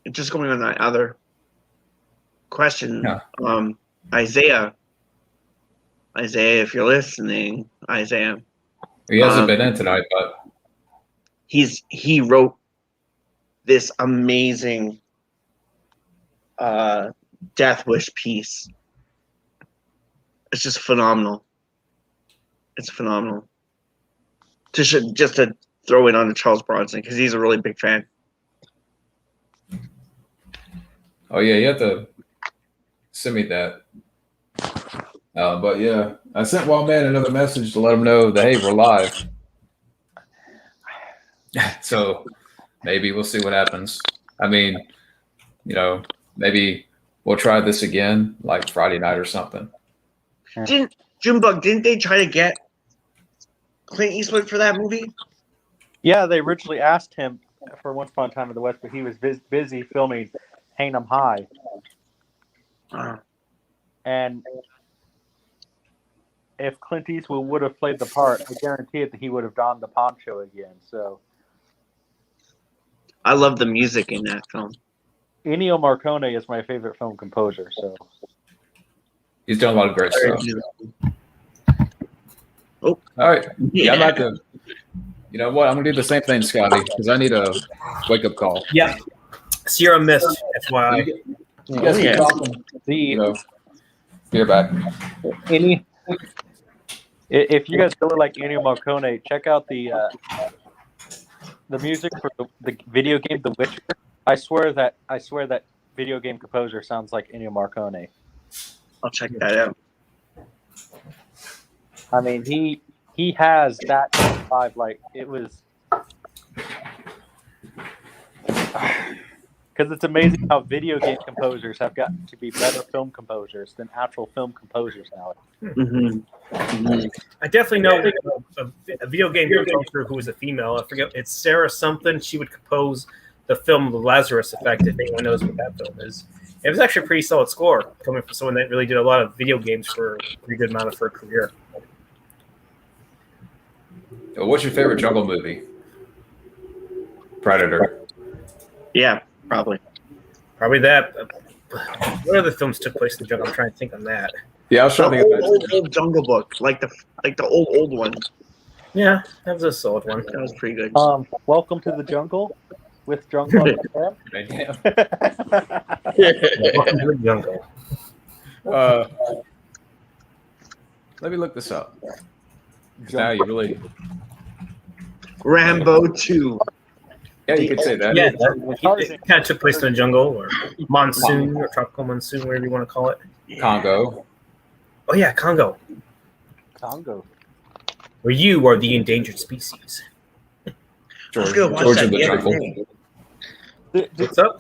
Just going on that other question. Yeah. Isaiah, if you're listening, Isaiah. He hasn't been in tonight, but he wrote this amazing Death Wish piece. It's just phenomenal. It's phenomenal. Just to throw it on to Charles Bronson because he's a really big fan. oh yeah, you have to send me that. But yeah, I sent Wildman another message to let him know that hey, we're live. So maybe we'll see what happens. I mean, maybe we'll try this again, like Friday night or something. Junebug, didn't they try to get Clint Eastwood for that movie? Yeah, they originally asked him for Once Upon a Time in the West, but he was busy filming Hang 'Em High. And if Clint Eastwood would have played the part, I guarantee it that he would have donned the poncho again. So I love the music in that film. Ennio Morricone is my favorite film composer. So He's done a lot of great stuff. Oh, all right. Yeah, I'm about to. You know what? I'm gonna do the same thing, Scotty, because I need a wake-up call. Yeah. Sierra missed. That's why. You guys keep talking. Be back. If you guys really like Ennio Morricone, check out the music for the video game The Witcher. I swear that video game composer sounds like Ennio Morricone. I'll check that out. I mean, he has that vibe. Like it was, because it's amazing how video game composers have gotten to be better film composers than actual film composers now. I definitely know a video game composer who was a female. I forget. It's Sarah something. She would compose the film The Lazarus Effect, if anyone knows what that film is. It was actually a pretty solid score coming from someone that really did a lot of video games for a pretty good amount of her career. What's your favorite jungle movie? Predator. Yeah, probably. Probably that. What other films took place in the jungle? I'm trying to think on that. Yeah, I was trying to think of old Jungle Book, like the old one. Yeah, that was a solid one. That was pretty good. Welcome to the Jungle with Jungle. Right, damn. Welcome to the jungle. Let me look this up. 'Cause now you really, Rambo 2. yeah, you could say that. Yeah, it kind of took place in the jungle or monsoon or tropical monsoon, whatever you want to call it. Congo. Oh yeah, Congo, Congo. where you are the endangered species. Let's go watch George that of the the other Jungle. day. What's up?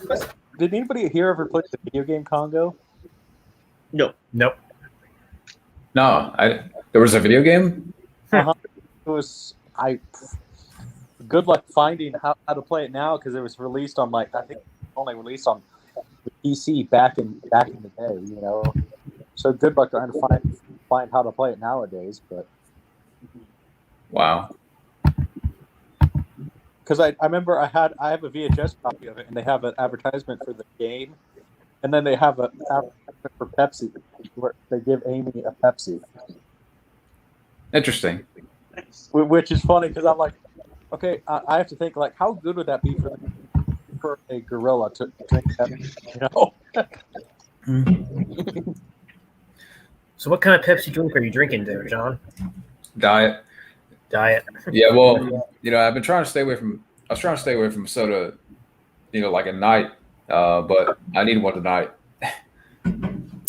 Did anybody here ever play the video game Congo? No. Nope. No, there was a video game. It was good luck finding how to play it now because it was released on I think it was only released on the PC back in the day, you know. So good luck trying to find how to play it nowadays, but Wow. because I remember I have a VHS copy of it and they have an advertisement for the game, and then they have an advertisement for Pepsi where they give Amy a Pepsi, Interesting. which is funny because I'm like, okay, I have to think like how good would that be for a gorilla to drink Pepsi, you know? So, what kind of Pepsi drink are you drinking there, John? Diet. Diet. Yeah, well, I've been trying to stay away from. I was trying to stay away from soda, like at night. But I need one tonight,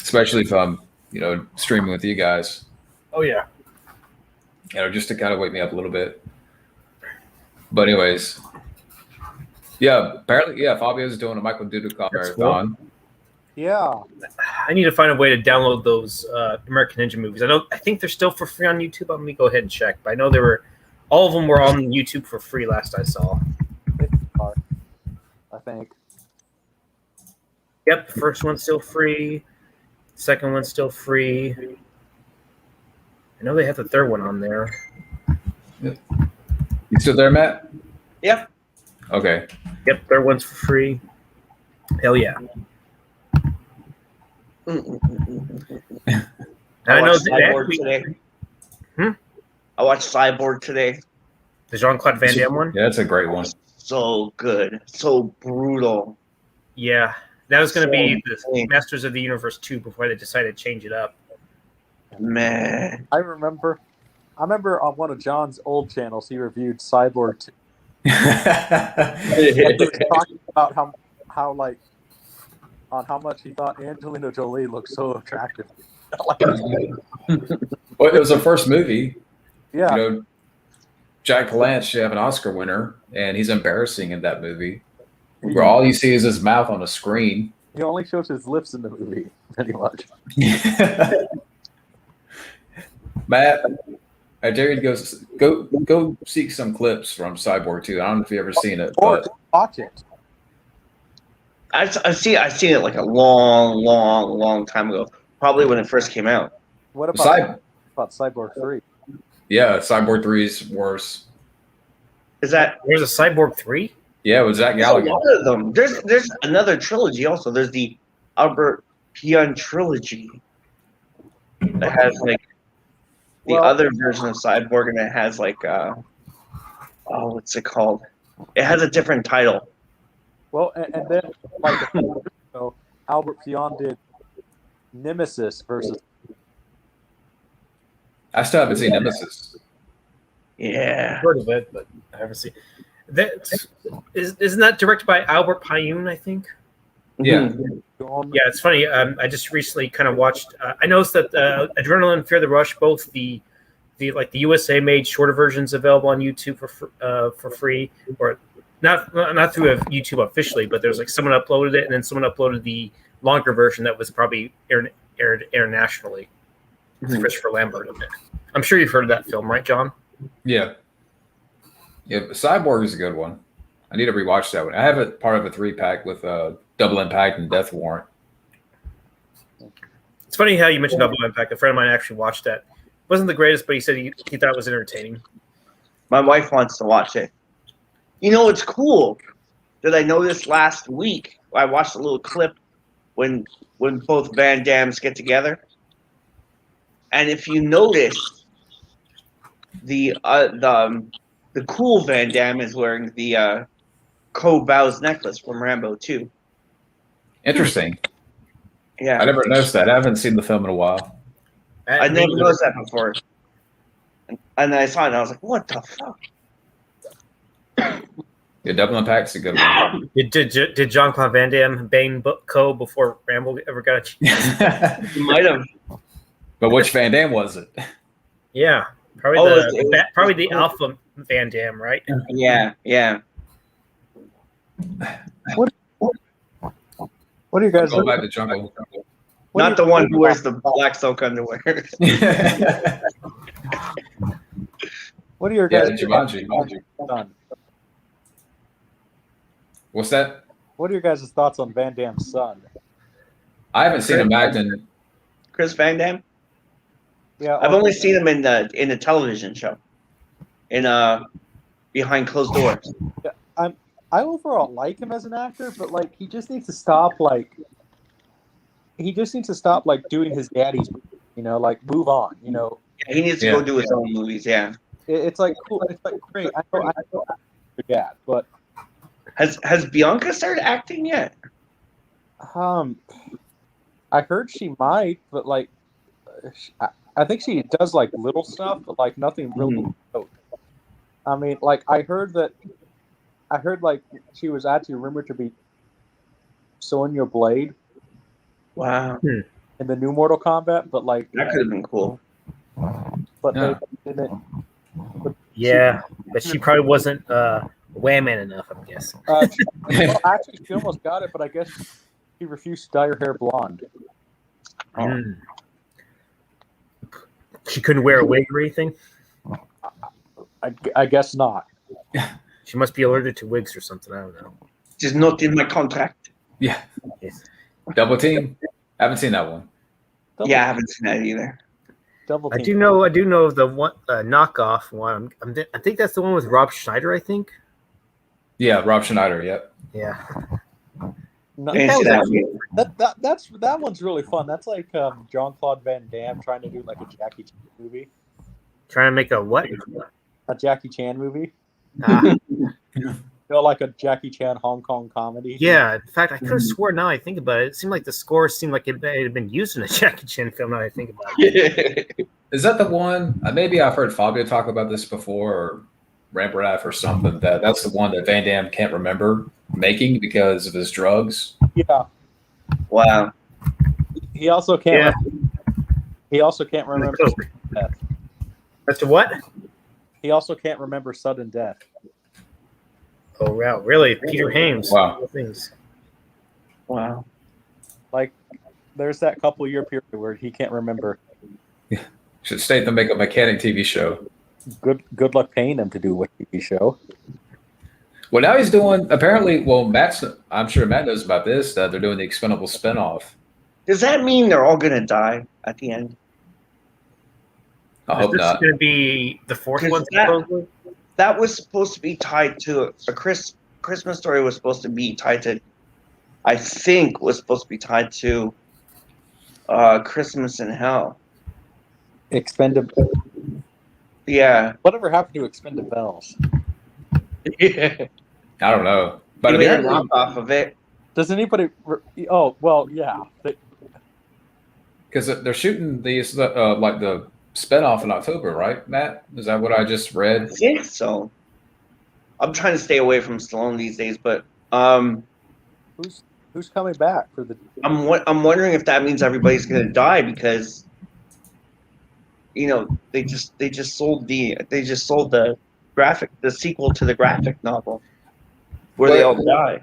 especially if I'm, streaming with you guys. Oh yeah. Just to kind of wake me up a little bit. But anyways, yeah. Apparently, yeah. Fabio's doing a Michael Dudikoff That's marathon. Yeah. I need to find a way to download those American Ninja movies. I think they're still for free on YouTube. Let me go ahead and check. But I know all of them were on YouTube for free last I saw. I think. Yep, the first one's still free. Second one's still free. I know they have the third one on there. You still there, Matt? Yeah. Okay. Yep, third one's for free. Hell yeah. I I know watched that Cyborg today. I watched Cyborg today. the Jean-Claude Van Damme one. Yeah, that's a great one. So good. So brutal. Yeah, that was going to be the So- Masters of the Universe 2 before they decided to change it up. Man. I remember on one of John's old channels he reviewed Cyborg 2. He was talking about how much he thought Angelina Jolie looked so attractive. Well, it was the first movie. Yeah. Jack Palance should have an Oscar winner, and he's embarrassing in that movie. Where all you see is his mouth on a screen. He only shows his lips in the movie, pretty much. Matt, I dare you to go seek some clips from Cyborg 2. I don't know if you've ever seen it, Or but watch it. I've seen it like a long time ago. Probably when it first came out. What Cyborg, about Cyborg 3? yeah, Cyborg 3 is worse. Is that There's a Cyborg 3? Yeah, with Zach there's a Gallagher. lot of them? There's another trilogy also. There's the Albert Pion trilogy that has like the other version of Cyborg, and it has like what's it called? It has a different title. Well, and then like Albert Pion did Nemesis versus. I still haven't seen Nemesis. Yeah. I've heard of it, but I haven't seen that. Isn't that directed by Albert Pyun, I think? Yeah. Yeah, it's funny. I just recently kind of watched. I noticed that Adrenaline, Fear the Rush, both the USA made shorter versions available on YouTube for free, or not through YouTube officially, but there's like someone uploaded it, and then someone uploaded the longer version that was probably aired internationally. It's Christopher Lambert in it. I'm sure you've heard of that film, right, John? Yeah. Yeah, Cyborg is a good one. I need to rewatch that one. I have it part of a 3-pack with Double Impact and Death Warrant. It's funny how you mentioned Double Impact. A friend of mine actually watched that. It wasn't the greatest, but he said he thought it was entertaining. My wife wants to watch it. You know, it's cool that I noticed last week. I watched a little clip when both Van Dams get together. And if you notice, the cool Van Damme is wearing the Vowed necklace from Rambo 2. Interesting. Yeah, I never noticed that. I haven't seen the film in a while. I never noticed that before. And then I saw it and I was like, what the fuck? Yeah, Double Impact's a good one. Did Jean-Claude Van Damme bang Co before Rambo ever got a chance? You might have. But which Van Damme was it? Yeah, probably probably the Alpha Van Damme, right? Yeah. What do you guys? Go back to Jungle. Not the one who wears the black silk underwear. What are your Yeah, guys? Jumanji. Son? What's that? What are your guys' thoughts on Van Damme's son? I haven't seen him act in. Chris Van Damme? Yeah, I've only seen him in the television show. In Behind Closed Doors. I overall like him as an actor, but like he just needs to stop like doing his daddy's, like move on, Yeah, he needs to go do his own movies. Yeah. It's like cool. It's like great. I know your dad, but Has Bianca started acting yet? I heard she might, but like I think she does like little stuff, but like nothing really. I mean, like I heard like she was actually rumored to be Sonya Blade. Wow. In the new Mortal Kombat, but like That could have been cool. But Yeah. they didn't. Yeah, but she probably wasn't whamming enough, I'm guessing. Well, actually, she almost got it, but I guess she refused to dye her hair blonde. Mm. She couldn't wear a wig or anything? I guess not. She must be allergic to wigs or something. I don't know. Just not in my contract. Yeah. Double Team. I haven't seen that one. Yeah, I haven't seen that either. Double I team. do know of the one knockoff one. I think that's the one with Rob Schneider. I think. Yeah, Rob Schneider. Yep. Yeah. No, Didn't see that one. that one's really fun. That's like Jean-Claude Van Damme trying to do like a Jackie Chan movie. Trying to make a what? A Jackie Chan movie. Ah, Like a Jackie Chan Hong Kong comedy. yeah. In fact, I could have sworn. Now I think about it, it seemed like the score seemed like it had been used in a Jackie Chan film. Now I think about it. Is that the one? Maybe I've heard Fabio talk about this before, or Rambraff or something. That's the one that Van Damme can't remember making because of his drugs. Yeah. Wow. He also can't. He also can't remember. Death. As to what? He also can't remember sudden death. Oh wow, really? Peter Hames. Wow. Things. Wow. Like, there's that couple-year period where he can't remember. Should stay to make a mechanic TV show. Good luck paying him to do a TV show. Well, now he's doing apparently. Well, I'm sure Matt knows about this. That they're doing the Expendables spinoff. Does that mean they're all gonna die at the end? I hope This is not. going to be the fourth one. That- That was supposed to be tied to a Christmas Story. Was supposed to be tied to, I think, was supposed to be tied to Christmas in Hell. Expendable. Yeah. Whatever happened to Expendables? I don't know, but They made a apparently, knockoff of it. Does anybody? Oh well, yeah. because they're shooting these like the spinoff in October, right, Matt? Is that what I just I read? think so. I'm trying to stay away from Stallone these days, but Who's coming back for the? I'm wondering if that means everybody's gonna die because they just sold the sequel to the graphic novel where they all die.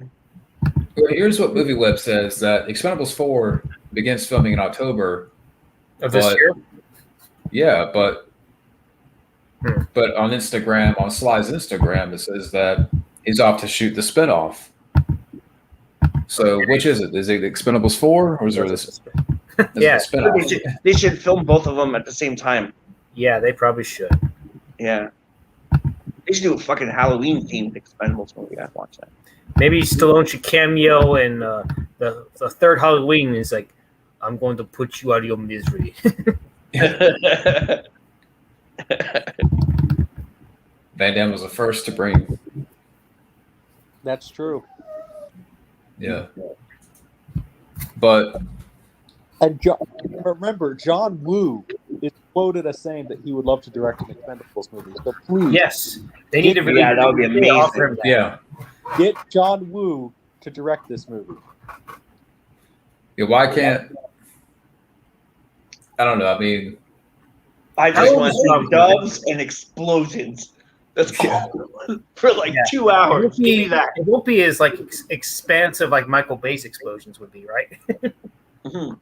Well, here's what MovieWeb says: that Expendables 4 begins filming in October. Of this But- year? Yeah, but on Instagram, on Sly's Instagram, it says that he's off to shoot the spinoff. So which is it? Is it Expendables 4 or is there this? Yeah. Spinoff? They should film both of them at the same time. Yeah, they probably should. Yeah. They should do a fucking Halloween themed Expendables movie. I'd watch that. Maybe Stallone should cameo in the third Halloween. Is like, I'm going to put you out of your misery. Van Damme was the first to bring. That's true. Yeah. But And remember, John Woo is quoted as saying that he would love to direct an Expendables movie. So please, Yes, they need to really Yeah, that would be amazing. offer him that. yeah. get John Woo to direct this movie. Yeah, why can't I don't know. I mean, I How just old want is to John see doves and explosions. That's all. For like Yeah. 2 It hours. won't, Give me be, that. it won't be as like expansive like Michael Bay's explosions would be, right? Mhm.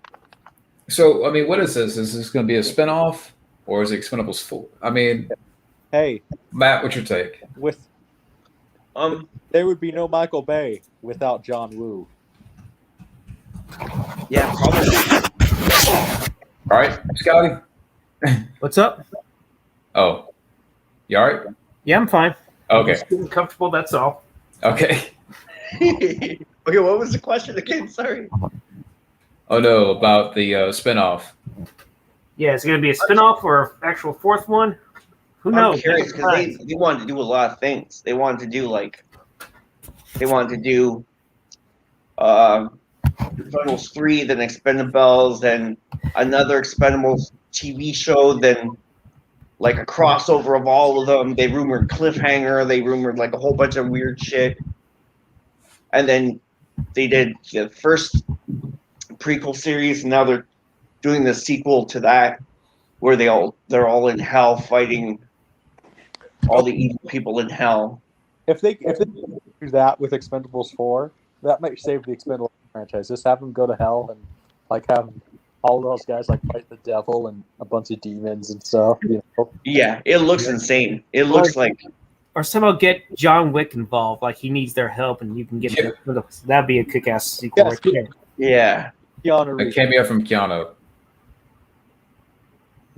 so I mean, what is this? Is this going to be a spinoff or is it Expendables 4? I mean, Hey, Matt, what's your take? with Um, there would be no Michael Bay without John Woo. yeah, probably. All right, Scotty. What's up? Oh, you all right? Yeah, I'm fine. I'm Okay. just getting comfortable. That's all. Okay. Okay, what was the question again? Sorry. Oh no, about the spinoff. Yeah, is it going to be a spinoff or an actual fourth one? Who I'm knows? curious because they wanted to do a lot of things. They wanted to do Expendables 3, then Expendables, then another Expendables TV show, then like a crossover of all of them. They rumored Cliffhanger. They rumored like a whole bunch of weird shit. And then they did the first prequel series, and now they're doing the sequel to that, where they're all in hell fighting all the evil people in hell. If they do that with Expendables 4, that might save the Expendables franchise. Just have them go to hell and like have all those guys like fight the devil and a bunch of demons and stuff. You know? Yeah, it looks insane. It looks like Or somehow get John Wick involved. Like he needs their help, and you can get that'd be a kick-ass sequel. Yes, right there. yeah. Keanu A Reeves. cameo from Keanu.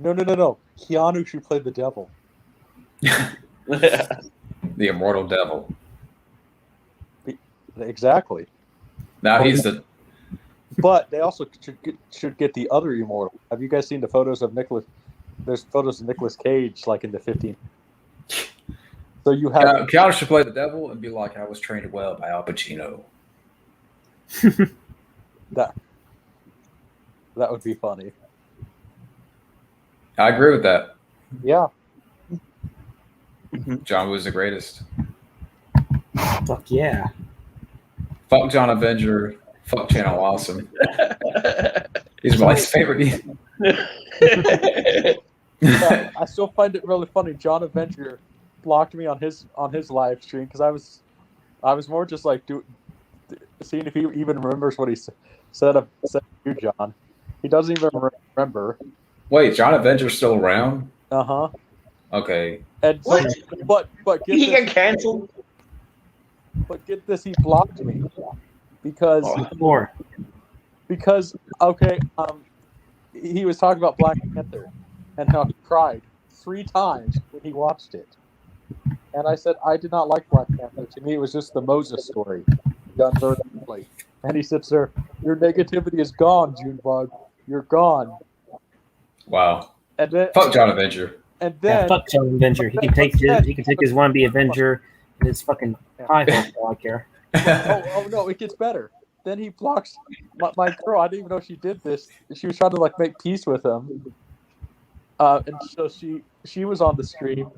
No. Keanu should play the devil. The immortal devil. Exactly. Now he's the But they also should get the other immortal. Have you guys seen the photos of Nicolas? There's photos of Nicolas Cage like in the 15. So you have Keanu should play the devil and be like, I was trained well by Al Pacino. that. That would be funny. I agree with that. Yeah. John Woo's the greatest. Fuck yeah. Fuck John Avenger. Fuck Channel Awesome. He's my least favorite. I still find it really funny. John Avenger blocked me on his live stream because I was more just like seeing if he even remembers what he said to you, John. He doesn't even remember. Wait, John Avenger's still around? Uh-huh. Okay. And so, but get He this, got canceled. but get this, he blocked me because More. okay, he was talking about Black Panther and how he cried 3 times when he watched it. And I said, I did not like Black Panther. To me, it was just the Moses story done very quickly. And he said, sir, your negativity is gone, Junebug. You're gone. Wow. And then, Fuck John Avenger. and Yeah, then fuck John Avenger. He can take his wannabe Avenger and his fucking iPhone. I don't care. oh no, it gets better. Then he blocks my girl. I didn't even know she did this. She was trying to like make peace with him. And so she was on the stream,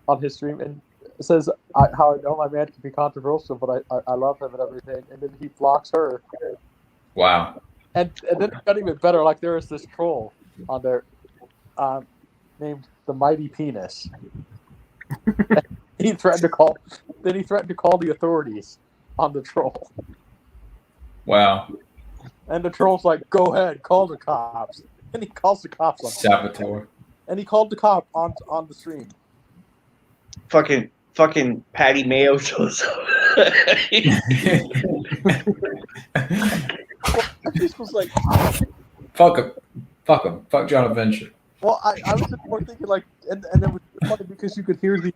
on his stream, and says how I know my man can be controversial, but I love him and everything. And then he blocks her. Wow. And then it got even better. Like there was this troll on there, named the Mighty Penis. he threatened to call. Then he threatened to call the authorities on the troll. Wow. And the troll's like, "Go ahead, call the cops." And he calls the cops on him. Saboteur. And he called the cop on the stream. Fucking Patty Mayo shows up. This was like, Fuck him. Fuck him. Fuck John Avenger. well, I was just more thinking like, and it was funny because you could hear the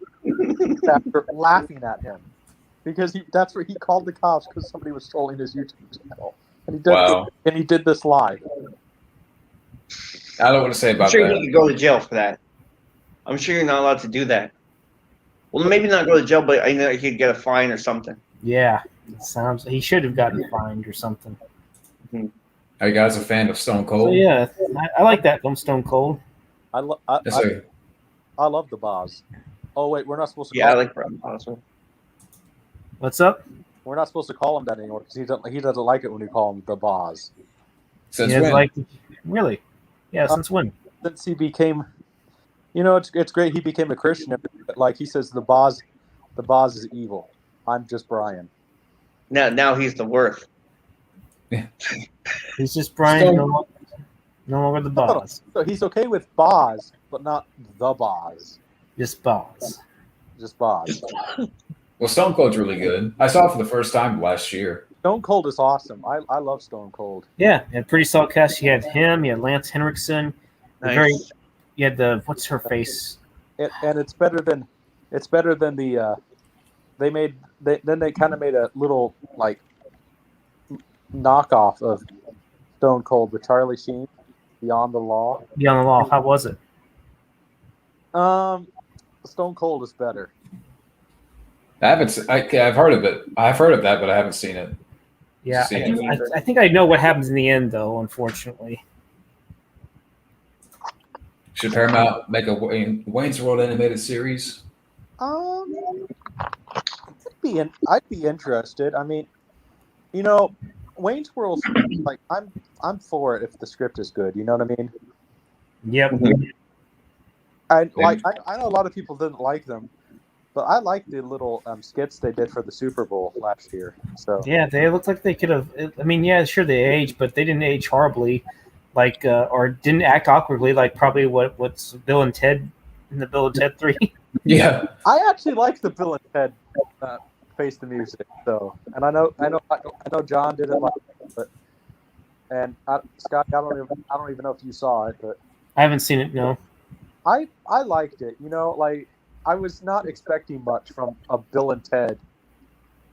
actor laughing at him because that's where he called the cops because somebody was trolling his YouTube channel, and he did this live. I don't want to say I'm about sure that. he could go to jail for that. I'm sure you're not allowed to do that. Well, maybe not go to jail, but I know he'd get a fine or something. Yeah, he should have gotten fined or something. Are you guys a fan of Stone Cold? So yeah, I like that film, Stone Cold. I love the Boz. Oh wait, we're not supposed to. Yeah, I Call like Brandon Boswell. What's up? We're not supposed to call him that anymore because he doesn't like it when we call him the Boz. Since He has when? really? Yeah, since when? Since he became, it's great. He became a Christian. But like he says, the Boz is evil. I'm just Brian. Now he's the worth. He's just Brian, no longer the Boz. So he's okay with Boz, but not the Boz. Just Boz. Just Boz. Well, Stone Cold's really good. I saw it for the first time last year. Stone Cold is awesome. I love Stone Cold. Yeah, and pretty solid cast. You had him. You had Lance Henriksen. Nice. You had the what's her face? And it's better than the. They kind of made a little like knockoff of Stone Cold with Charlie Sheen, Beyond the Law. Beyond the Law. How was it? Stone Cold is better. I've heard of it. I've heard of that, but I haven't seen it. Yeah, See it. I think I know what happens in the end, though. Unfortunately. Should Paramount make a Wayne's World animated series? I'd be interested. I mean, Wayne's World, like I'm for it if the script is good. You know what I mean? Yep. I know a lot of people didn't like them, but I like the little skits they did for the Super Bowl last year. So Yeah, they looked like they could have. I mean, yeah, sure they aged, but they didn't age horribly, like or didn't act awkwardly, like probably what's Bill and Ted in the Bill and Ted 3. Yeah. I actually like the Bill and Ted Face the Music. So, and I know John didn't like it, but Scott, I don't even know if you saw it, but I haven't seen it. No. I liked it. Like I was not expecting much from a Bill and Ted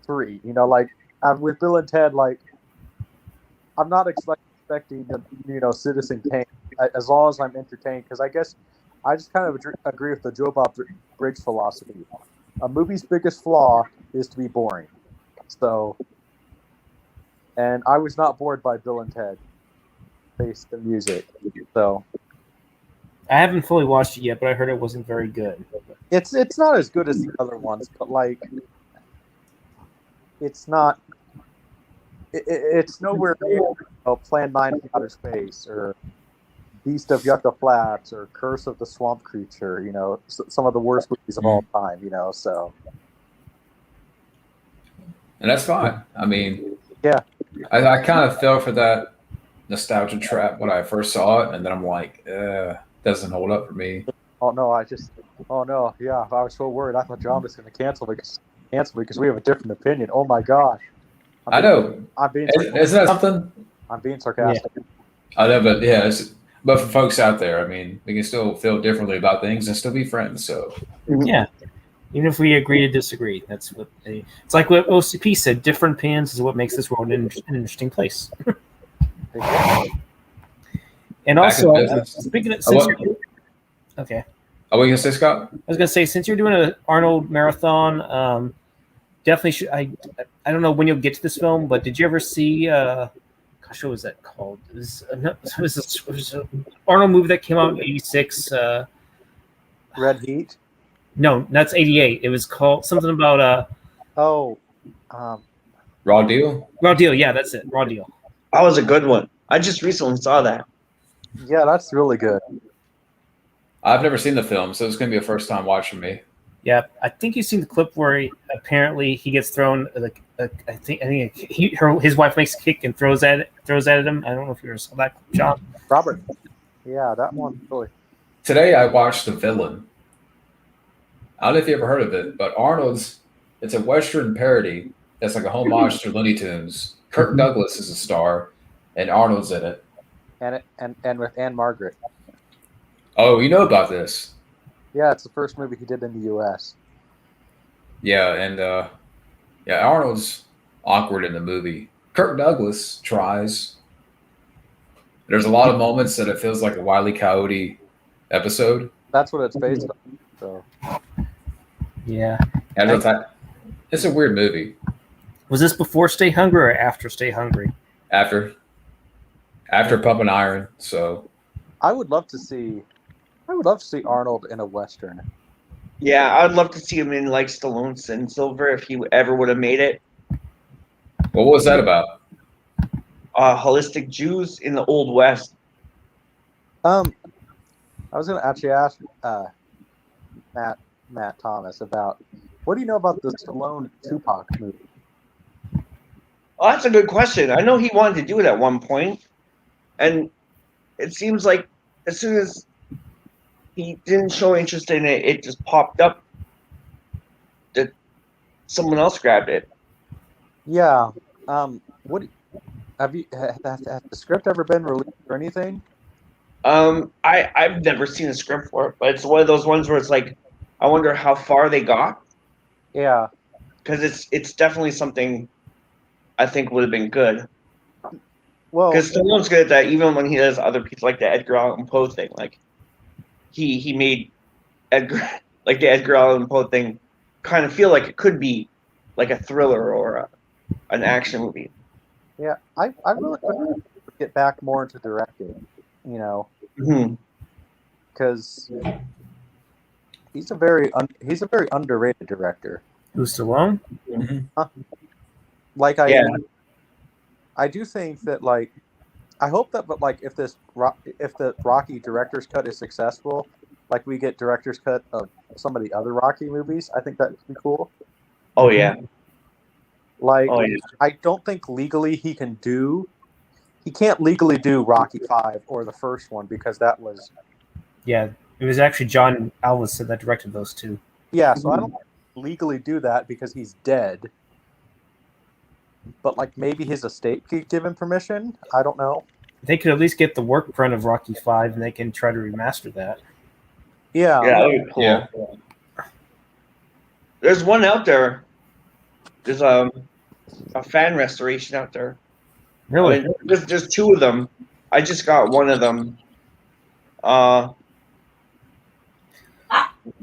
3. With Bill and Ted, like I'm not expecting Citizen Kane as long as I'm entertained, because I guess I just kind of agree with the Joe Bob Briggs philosophy. A movie's biggest flaw is to be boring. So, and I was not bored by Bill and Ted Face the Music. So I haven't fully watched it yet, but I heard it wasn't very good. it's not as good as the other ones, but like it's not. It's nowhere near Plan 9 from Outer Space or Beast of Yucca Flats or Curse of the Swamp Creature. Some of the worst movies of all time. So. And that's fine. I mean, Yeah. I kind of fell for that nostalgia trap when I first saw it, and then I'm like, doesn't hold up for me. Oh no, yeah, I was so worried. I thought John was going to cancel because we have a different opinion. Oh my gosh. I know. Isn't that something? I'm being sarcastic. Yeah. I know, but yeah, but for folks out there, I mean, we can still feel differently about things and still be friends. So Yeah. Even if we agree to disagree, that's what it's like what OCP said. Different opinions is what makes this world an interesting place. And Back also, in business. speaking of, okay. Are we gonna say, Scott? I was gonna say, since you're doing an Arnold marathon, definitely should. I don't know when you'll get to this film, but did you ever see? Gosh, what was that called? It was an Arnold movie that came out in '86. Red Heat. No, that's '88. It was called something about Raw Deal? Raw Deal. Yeah, that's it. Raw Deal. That was a good one. I just recently saw that. Yeah, that's really good. I've never seen the film, so it's gonna be a first time watch for me. Yeah, I think you've seen the clip where he gets thrown. Like I think his wife makes a kick and throws at him. I don't know if you ever saw that clip, John. Robert. Yeah, that one really. Today I watched The Villain. I don't know if you ever heard of it, but it's a Western parody that's like a homage to Looney Tunes. Kirk Douglas is a star, and Arnold's in it. And with Anne Margaret. Oh, you know about this? Yeah, it's the first movie he did in the U.S. Yeah, and Arnold's awkward in the movie. Kirk Douglas tries. There's a lot of moments that it feels like a Wile E. Coyote episode. That's what it's based on. So Yeah. It's a weird movie. Was this before Stay Hungry or after Stay Hungry? After Pumping Iron, so I would love to see Arnold in a Western. Yeah, I'd love to see him in like Stallone's Sin Silver if he ever would have made it. what was that about? Holistic Jews in the Old West. I was going to actually ask Matt Thomas about what do you know about the Stallone Tupac movie? Oh, that's a good question. I know he wanted to do it at one point, and it seems like as soon as he didn't show interest in it, it just popped up that someone else grabbed it. Yeah. What have the script ever been released or anything? I've never seen a script for it, but it's one of those ones where it's like, I wonder how far they got, Yeah. because it's definitely something I think would have been good. Well, Because Stallone's good at that, even when he does other pieces like the Edgar Allan Poe thing. Like he made the Edgar Allan Poe thing kind of feel like it could be like a thriller or an action movie. yeah, I really want to get back more into directing, Mm-hmm. because he's a very underrated director. Who's Stallone? Like Yeah. I do think that like I hope that, but like if the Rocky director's cut is successful, like we get director's cut of some of the other Rocky movies, I think that would be cool. Oh yeah. Like Oh yeah. I don't think legally he can't legally do Rocky 5 or the first one because that was Yeah, it was actually John Alvis that directed those two. yeah. So I don't legally do that because he's dead. But like maybe his estate could give him permission. I don't know. They could at least get the work print of Rocky 5 and they can try to remaster that. Yeah. Yeah, that would be cool. Yeah. There's one out there. There's a fan restoration out there. Really? I mean, there's two of them. I just got one of them.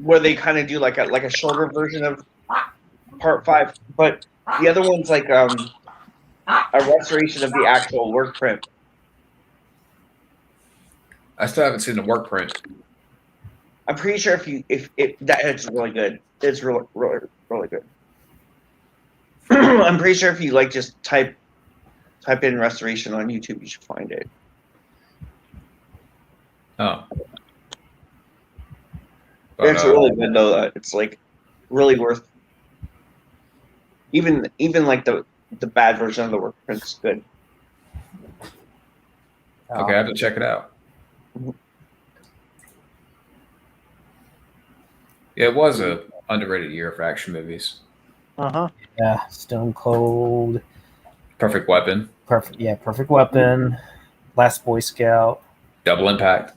Where they kind of do like a shorter version of part 5, but the other one's like a restoration of the actual work print. I still haven't seen the work print. I'm pretty sure if it's really good. It's really good. I'm pretty sure if you like just type in restoration on YouTube, you should find it. Oh. It's really good though. It's like really worth. Even like the bad version of the work print's good. Okay, I have to check it out. Yeah, it was a underrated year for action movies. Yeah, Stone Cold. Perfect Weapon, Perfect Weapon. Last Boy Scout. Double Impact,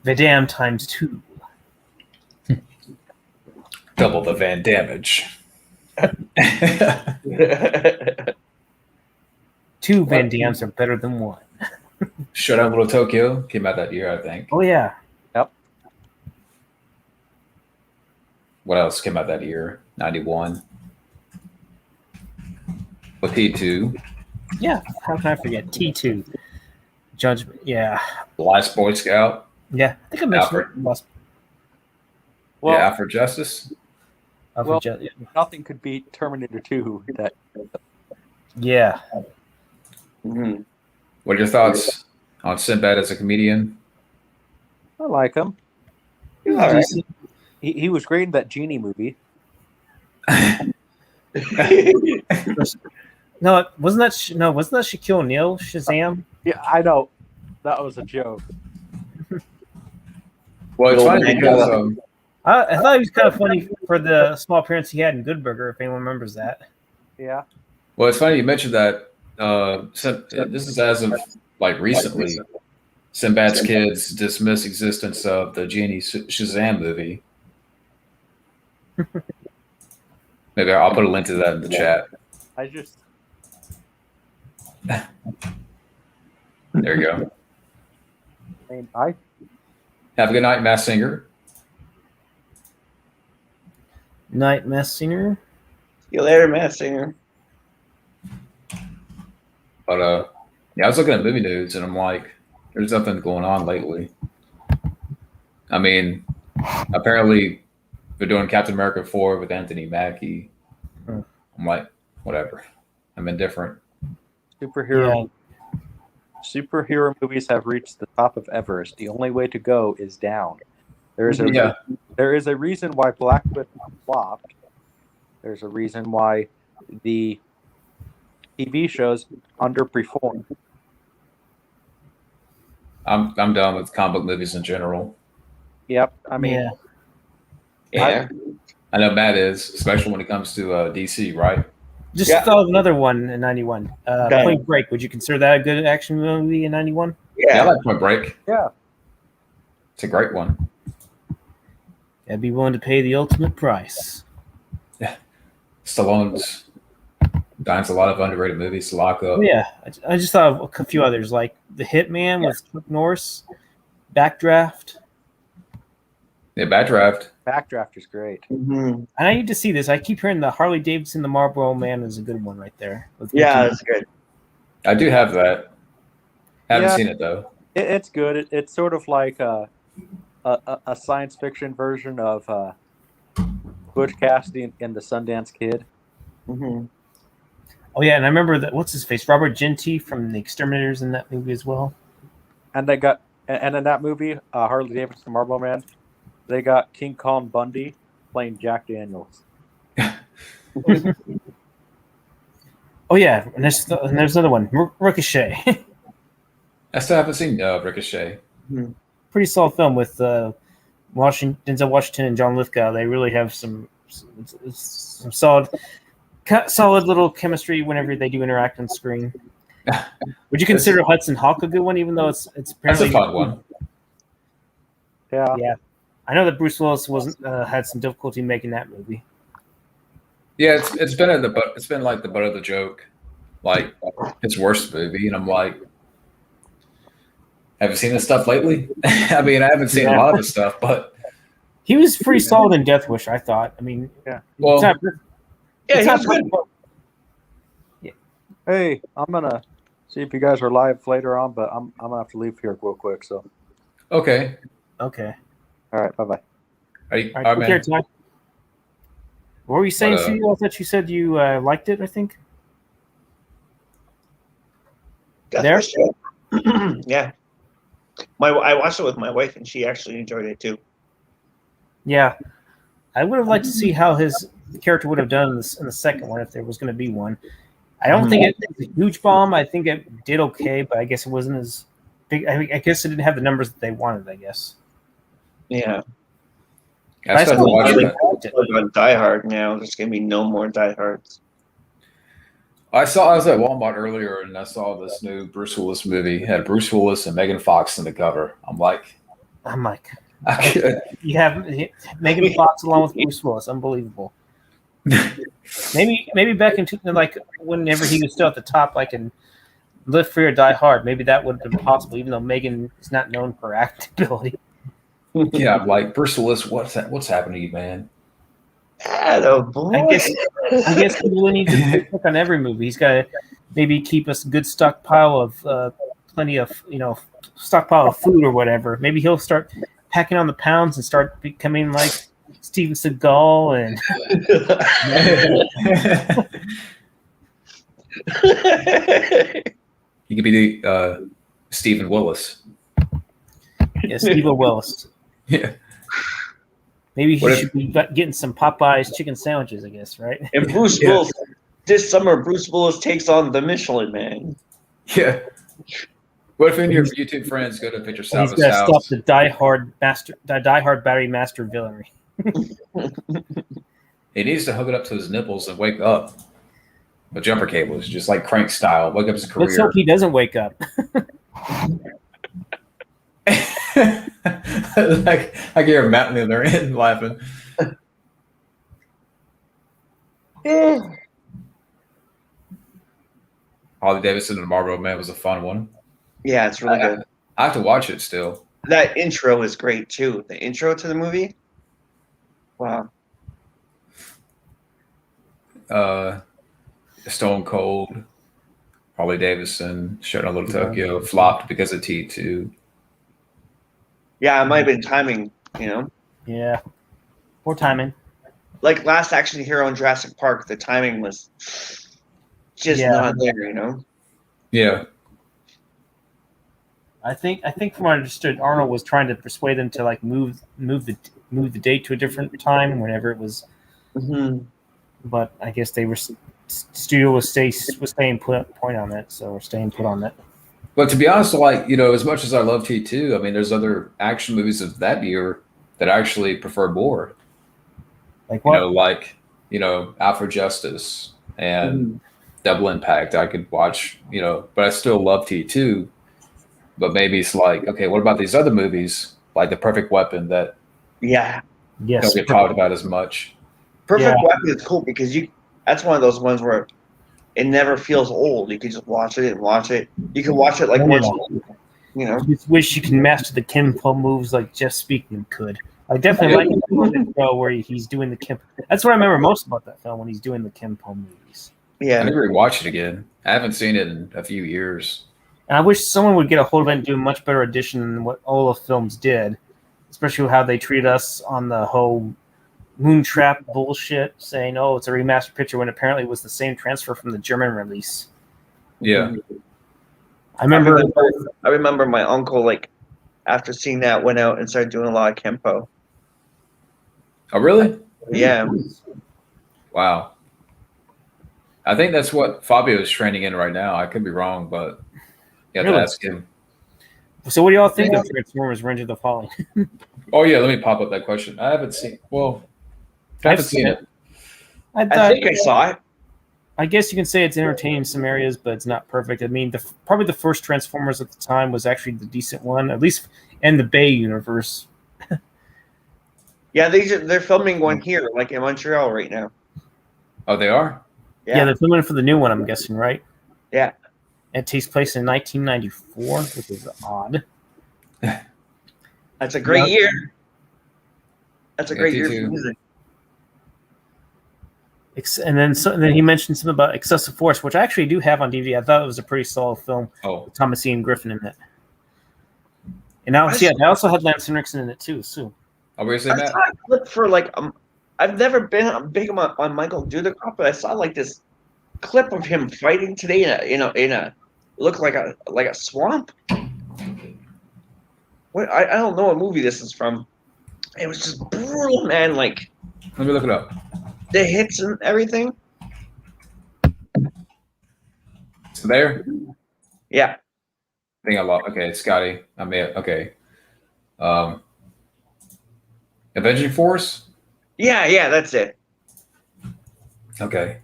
Van Damme times 2. double the Van Damage. 2 Van Dammes are better than 1. Showdown Little Tokyo came out that year, I think. Oh yeah. Yep. What else came out that year? 91. With P2. Yeah. How can I forget? T2. Judgment. Yeah. The Last Boy Scout. Yeah. I think I mentioned Alfred. it. Last, Well, Yeah, for Justice. Alfred well- nothing could beat Terminator 2. That yeah. Mhm. What are your thoughts on Sinbad as a comedian? I like him. All right. He was great in that Genie movie. No, wasn't that Shaquille O'Neal? Shazam. Yeah, I know. That was a joke. Well, it's funny because I thought he was kind of funny for the small appearance he had in Good Burger. If anyone remembers that. Yeah. well, it's funny you mentioned that. This is as of like recently. Sinbad's kids dismiss existence of the Genie Shazam movie. Maybe I'll put a link to that in the chat. I just There you go. I mean Have a good night, Mass Singer. Night Mass Singer. See you later, Mass Singer. But yeah, I was looking at movie news and I'm like, there's nothing going on lately. I mean, apparently they're doing Captain America 4 with Anthony Mackie. Hmm. I'm like, whatever. I'm indifferent. Superhero movies have reached the top of Everest. The only way to go is down. There is a reason why Black Widow flopped. There's a reason why the TV shows underperform. I'm done with comic book movies in general. Yep, I mean, Yeah. I know Matt is, especially when it comes to DC, right? Just Yeah. thought of another one in '91. Done. Point Break. Would you consider that a good action movie in '91? Yeah, I Yeah. like Point Break. yeah. It's a great one. I'd be willing to pay the ultimate price. Stallone's dines a lot of underrated movies to lock up. Oh, yeah, I just thought of a few others like The Hitman with Chuck Norris, Backdraft. Yeah, Bad Draft. Backdraft is great. Mhm. And I need to see this. I keep hearing the Harley Davidson, The Marlboro Man is a good one right there. with Yeah, Mickey. that's good. I do have that. Haven't Yeah. seen it though. It's good. It's sort of like a science fiction version of Butch Cassidy and the Sundance Kid. Mm-hmm. Oh yeah, and I remember that. What's his face? Robert Ginty from The Exterminators in that movie as well. And in that movie, Harley Davidson, the Marlboro Man, they got King Kong Bundy playing Jack Daniels. Oh yeah, and there's another one, Ricochet. I still haven't seen Ricochet. Pretty solid film with Denzel Washington and John Lithgow. They really have some solid little chemistry whenever they do interact on screen. Would you consider Hudson Hawk a good one, even though it's That's apparently a fun one. Yeah. Yeah, I know that Bruce Willis wasn't had some difficulty making that movie. Yeah, it's been at the butt. It's been like the butt of the joke, like his worst movie, and I'm like, have you seen this stuff lately? I mean, I haven't seen a lot of the stuff, but He was pretty solid in Death Wish, I thought. I mean, well, it's not, Yeah, it's he was not good. Hey, I'm gonna see if you guys are live later on, but I'm gonna have to leave here real quick. So, okay. okay. all right, bye bye. Are you, All right, take care, Ty. What were you saying, But, Steve? I thought you said you liked it, I think. There? Yeah. I watched it with my wife, and she actually enjoyed it too. Yeah. I would have liked to see how his character would have done in the second one if there was going to be one. I don't think it's a huge bomb. I think it did okay, but I guess it wasn't as big. I guess it didn't have the numbers that they wanted, I guess. Yeah. I still haven't watched really it. liked it. We're on Die Hard now. There's gonna be no more Die Hards. I was at Walmart earlier and I saw this new Bruce Willis movie. It had Bruce Willis and Megan Fox in the cover. I'm like, You have Megan Fox along with Bruce Willis. Unbelievable. Maybe back into like whenever he was still at the top, like in Live Free or Die Hard, maybe that would have been possible, even though Megan is not known for acting ability. yeah, I'm like, Bruce Willis, what's happening to you, man? Attaboy. I guess he really needs to pick on every movie. He's got to maybe keep us a good stockpile of plenty of stockpile of food or whatever. Maybe he'll start packing on the pounds and start becoming like Steven Seagal and He could be the Stephen Willis. Steve Willis. Yeah. Maybe he What if- should be getting some Popeyes chicken sandwiches, I guess, right? And Bruce Yeah. Willis, this summer, Bruce Willis takes on the Michelin Man. Yeah. What if any of your YouTube friends go to Victor He's Salva's got to stop house? the Die Hard Battery Master villainy. He needs to hook it up to his nipples and wake up. With jumper cables, just like Crank style. Wake up his Let's career. hope he doesn't wake up. Like I can hear Matt in their end laughing. Harley Davidson and Marlboro Man was a fun one. Yeah, it's really good. I have to watch it still. That intro is great too. The intro to the movie. Wow. Stone Cold, Harley Davidson, Shut Down Little Yeah. Tokyo flopped because of T2. Yeah, it might have been timing, you know? Yeah. Poor timing. Like Last Action Hero in Jurassic Park, the timing was just Yeah. not there, you know? Yeah. I think from what I understood, Arnold was trying to persuade them to like move the date to a different time whenever it was. Mm-hmm. But I guess they were studio was staying put on that, so we're staying put on that. But to be honest, like, as much as I love T2, I mean, there's other action movies of that year that I actually prefer more. Like what? Out for Justice and Mhm. Double Impact. I could watch, but I still love T2. But maybe it's like, okay, what about these other movies, like The Perfect Weapon, that Yeah. Yes. don't get talked about as much? Perfect Yeah. Weapon is cool because that's one of those ones where it never feels old. You can just watch it and watch it. You can watch it like once a week, you know? You wish you can master the Kimpo moves like Jeff Speakman could. I definitely like the moment though where he's doing the Kim. That's what I remember most about that film, when he's doing the Kimpo movies. I Yeah. need to rewatch it again. I haven't seen it in a few years. And I wish someone would get a hold of it and do a much better edition than what all the films did, especially how they treat us on the whole Moontrap bullshit, saying, "Oh, it's a remastered picture," when apparently it was the same transfer from the German release. Yeah. I remember. I remember my uncle, like, after seeing that, went out and started doing a lot of Kempo. Oh, really? Yeah. Wow. I think that's what Fabio is training in right now. I could be wrong, but you have Really? to ask him. So, what do y'all think of Transformers: Revenge of the Fallen? Oh, yeah, let me pop up that question. I haven't seen it. I think I saw it. I guess you can say it's entertaining in some areas, but it's not perfect. I mean, probably the first Transformers at the time was actually the decent one, at least in the Bay universe. Yeah, they're filming one here, like in Montreal right now. Oh, they are? Yeah, they're filming for the new one, I'm guessing, right? Yeah. It takes place in 1994, which is odd. That's a great year. That's a Yeah, great year T2. for music. And then he mentioned something about Excessive Force, which I actually do have on DVD. I thought it was a pretty solid film with Thomas Ian Griffin in it. And now, they also had Lance Henriksen in it too. So I'll be saying that. I saw a clip for I've never been big on Michael Dudikoff, but I saw like this clip of him fighting today in a looked like a swamp. What I don't know what movie this is from. It was just brutal, man. Like, Let me look it up. the hits and everything. So there? Yeah. I think I lost. Okay, Scotty. Okay. Avenging Force? Yeah, that's it. Okay.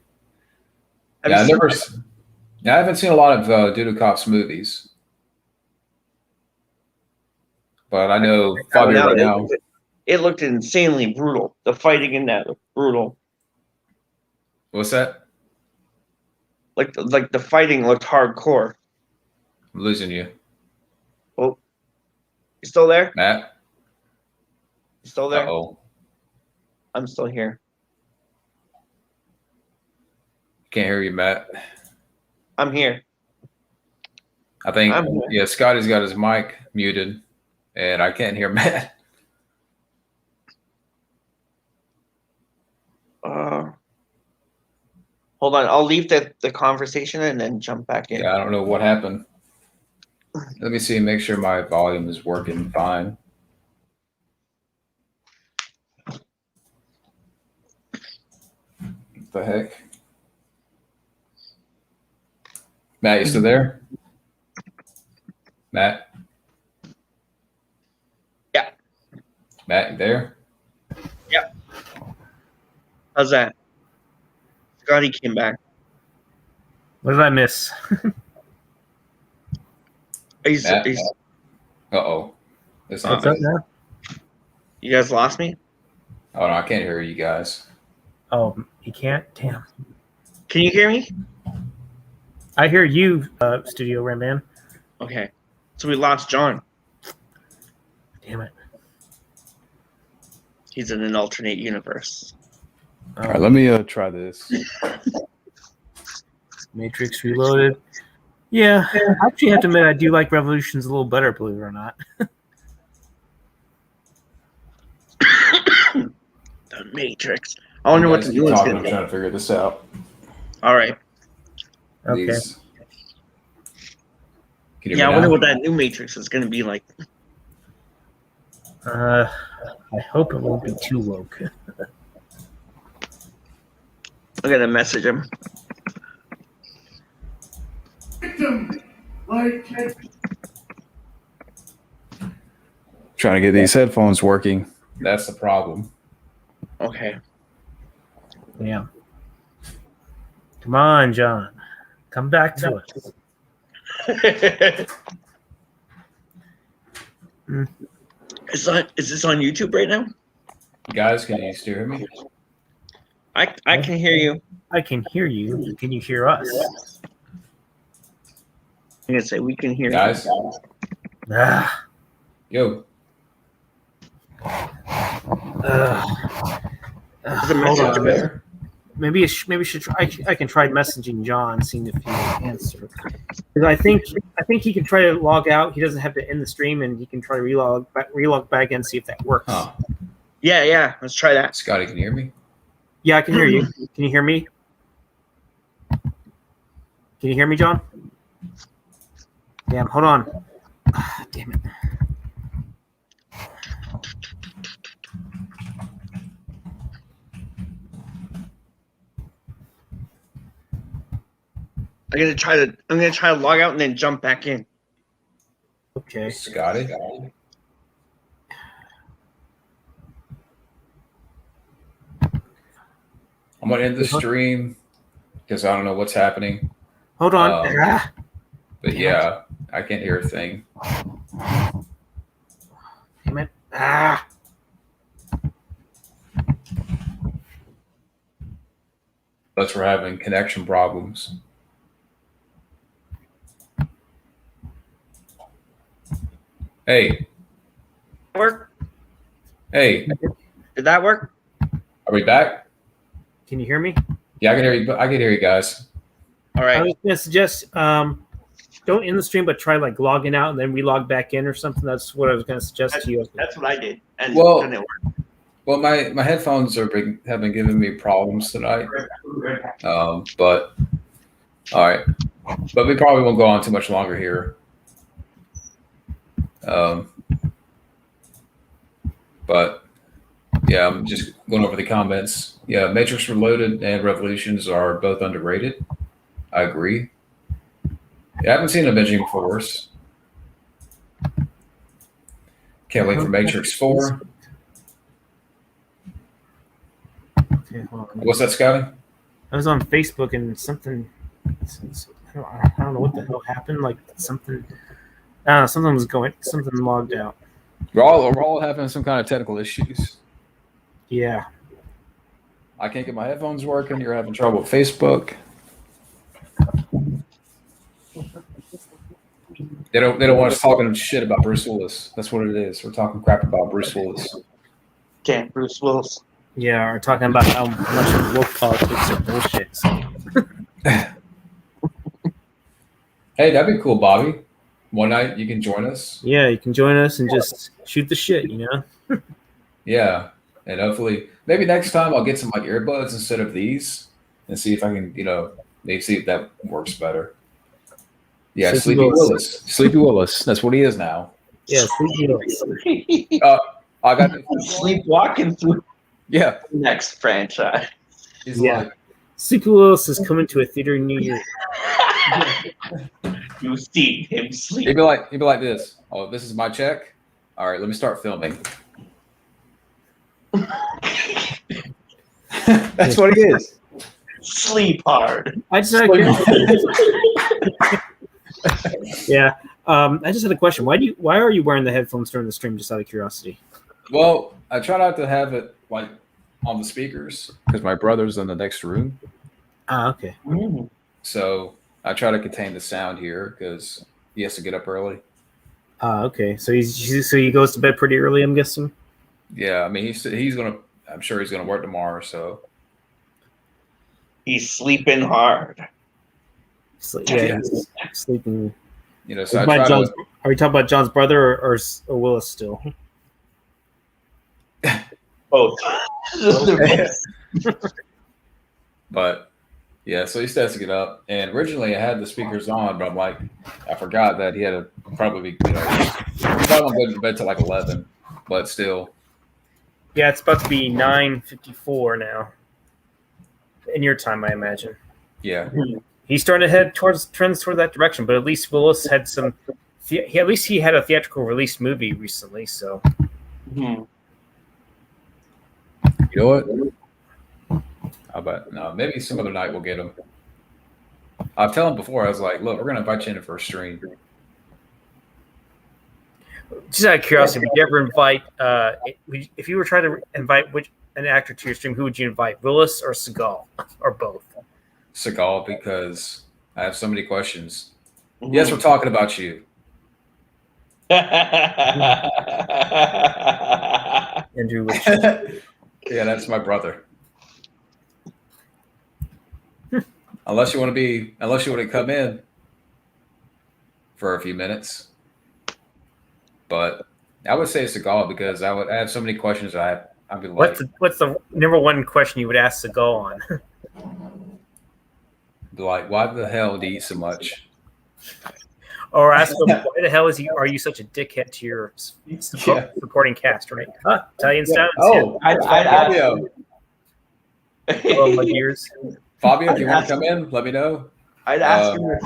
Have Yeah, you seen it? I haven't seen a lot of Dudikoff's movies. But I know Fabio right now. It looked insanely brutal. The fighting in that looked brutal. What's that? Like the fighting looked hardcore. I'm losing you. Oh, you still there? Matt? You still there? Uh-oh. I'm still here. Can't hear you, Matt. I'm here. I think, I'm here. yeah, Scotty's got his mic muted, and I can't hear Matt. Hold on. I'll leave the conversation and then jump back in. Yeah, I don't know what happened. Let me see, make sure my volume is working fine. What the heck? Matt, you still there? Matt? Yeah. Matt, you there? Yeah. How's that? Scotty came back. what did I miss? Matt? Uh-oh. It's not What's up good. now? You guys lost me? Oh, no, I can't hear you guys. Oh, you can't? Damn. Can you hear me? I hear you, Studio Ramban. Okay. So we lost John. Damn it. He's in an alternate universe. All right, let me try this. Matrix Reloaded. Yeah, I actually have to admit I do like Revolutions a little better, believe it or not. The Matrix. I wonder what the new one's talking. gonna I'm be. trying to figure this out. All right. Okay. These- Can you Yeah, hear I me wonder now? what that new Matrix is gonna be like. I hope it won't be too woke. I'm gonna message him. Trying to get these headphones working. That's the problem. Okay. Yeah. Come on, John. Come back to us. Is this on YouTube right now? Guys, can you still hear me? I can hear you. I can hear you. Can you hear us? I'm gonna say we can hear Guys? you. Ah, Yo. There's a hold message on. There? Maybe should try. I can try messaging John, seeing if he will answer. Because I think he can try to log out. He doesn't have to end the stream, and he can try to relog back in, see if that works. Huh. Yeah. Let's try that. Scotty, can you hear me? Yeah, I can hear you. Can you hear me? Can you hear me, John? Damn, hold on. Ah, damn it. I'm gonna try to log out and then jump back in. Okay. Scotty? I'm going to end the stream because I don't know what's happening. Hold on. But yeah, I can't hear a thing. Damn it. Ah. Plus, we're having connection problems. Hey. Work? Hey. Did that work? Are we back? Can you hear me? Yeah, I can hear you. I can hear you guys. All I right. was going to suggest don't end the stream, but try like logging out and then relog back in or something. That's what I was going to suggest to you. That's what I did. And Well- then it worked. Well, my headphones have been giving me problems tonight. But all right. But we probably won't go on too much longer here. But yeah, I'm just going over the comments. Yeah, Matrix Reloaded and Revolutions are both underrated. I agree. Yeah, I haven't seen Avenging Force. Can't wait for Matrix 4. Okay, hold on. What's that, Scotty? I was on Facebook and something. I don't know what the hell happened. Like something. Something logged out. We're all having some kind of technical issues. Yeah. I can't get my headphones working. You're having trouble with Facebook. They don't want us talking shit about Bruce Willis. That's what it is. We're talking crap about Bruce Willis. Damn, Bruce Willis. Yeah, we're talking about how much woke politics are bullshit. So. Hey, that'd be cool, Bobby. One night you can join us. Yeah, you can join us and just shoot the shit, you know? Yeah. And hopefully, maybe next time I'll get some like earbuds instead of these and see if I can, maybe see if that works better. Yeah, Sleepy Willis. Sleepy Willis. That's what he is now. Yeah, Sleepy Willis. I got Sleepwalking through yeah. the next franchise. He's Yeah. like, Sleepy Willis is coming to a theater in New York. You see him sleep. he'd be like this. Oh, this is my check. All right, let me start filming. That's what he is. Sleep hard. I just had yeah. I just had a question. Why are you wearing the headphones during the stream? Just out of curiosity. Well, I try not to have it like on the speakers because my brother's in the next room. Ah, okay. So I try to contain the sound here because he has to get up early. Okay. So he goes to bed pretty early, I'm guessing. Yeah, I mean he's gonna. I'm sure he's gonna work tomorrow. So He's sleeping hard. Yeah, he's sleeping. You know, so I About try John's, to. are we talking about John's brother or Willis still? Both. But yeah, so he starts to get up, and originally I had the speakers on, but I'm like, I forgot that he had to probably, he probably won't go to bed till like 11, but still. Yeah, it's about to be 9:54 now. In your time, I imagine. Yeah. He's starting to head trends toward that direction, but at least Willis had some. At least he had a theatrical release movie recently, so. You know what? How about no? Maybe some other night we'll get him. I've told him before. I was like, "Look, we're gonna invite you in for a stream." Just out of curiosity, would you ever invite? If you were trying to invite an actor to your stream, who would you invite? Willis or Seagal, or both? Seagal, because I have so many questions. Yes, we're talking about you. Andrew, which, Yeah, that's my brother. Unless you want to come in for a few minutes. But I would say Seagal because I have so many questions. I'd be like, what's the number one question you would ask Seagal on? why the hell do you eat so much? Or ask him, why the hell are you such a dickhead to your supporting cast, right? Italian style. Oh, I'd Fabio. Oh, my ears. Fabio, if you want to come in, let me know. I'd ask him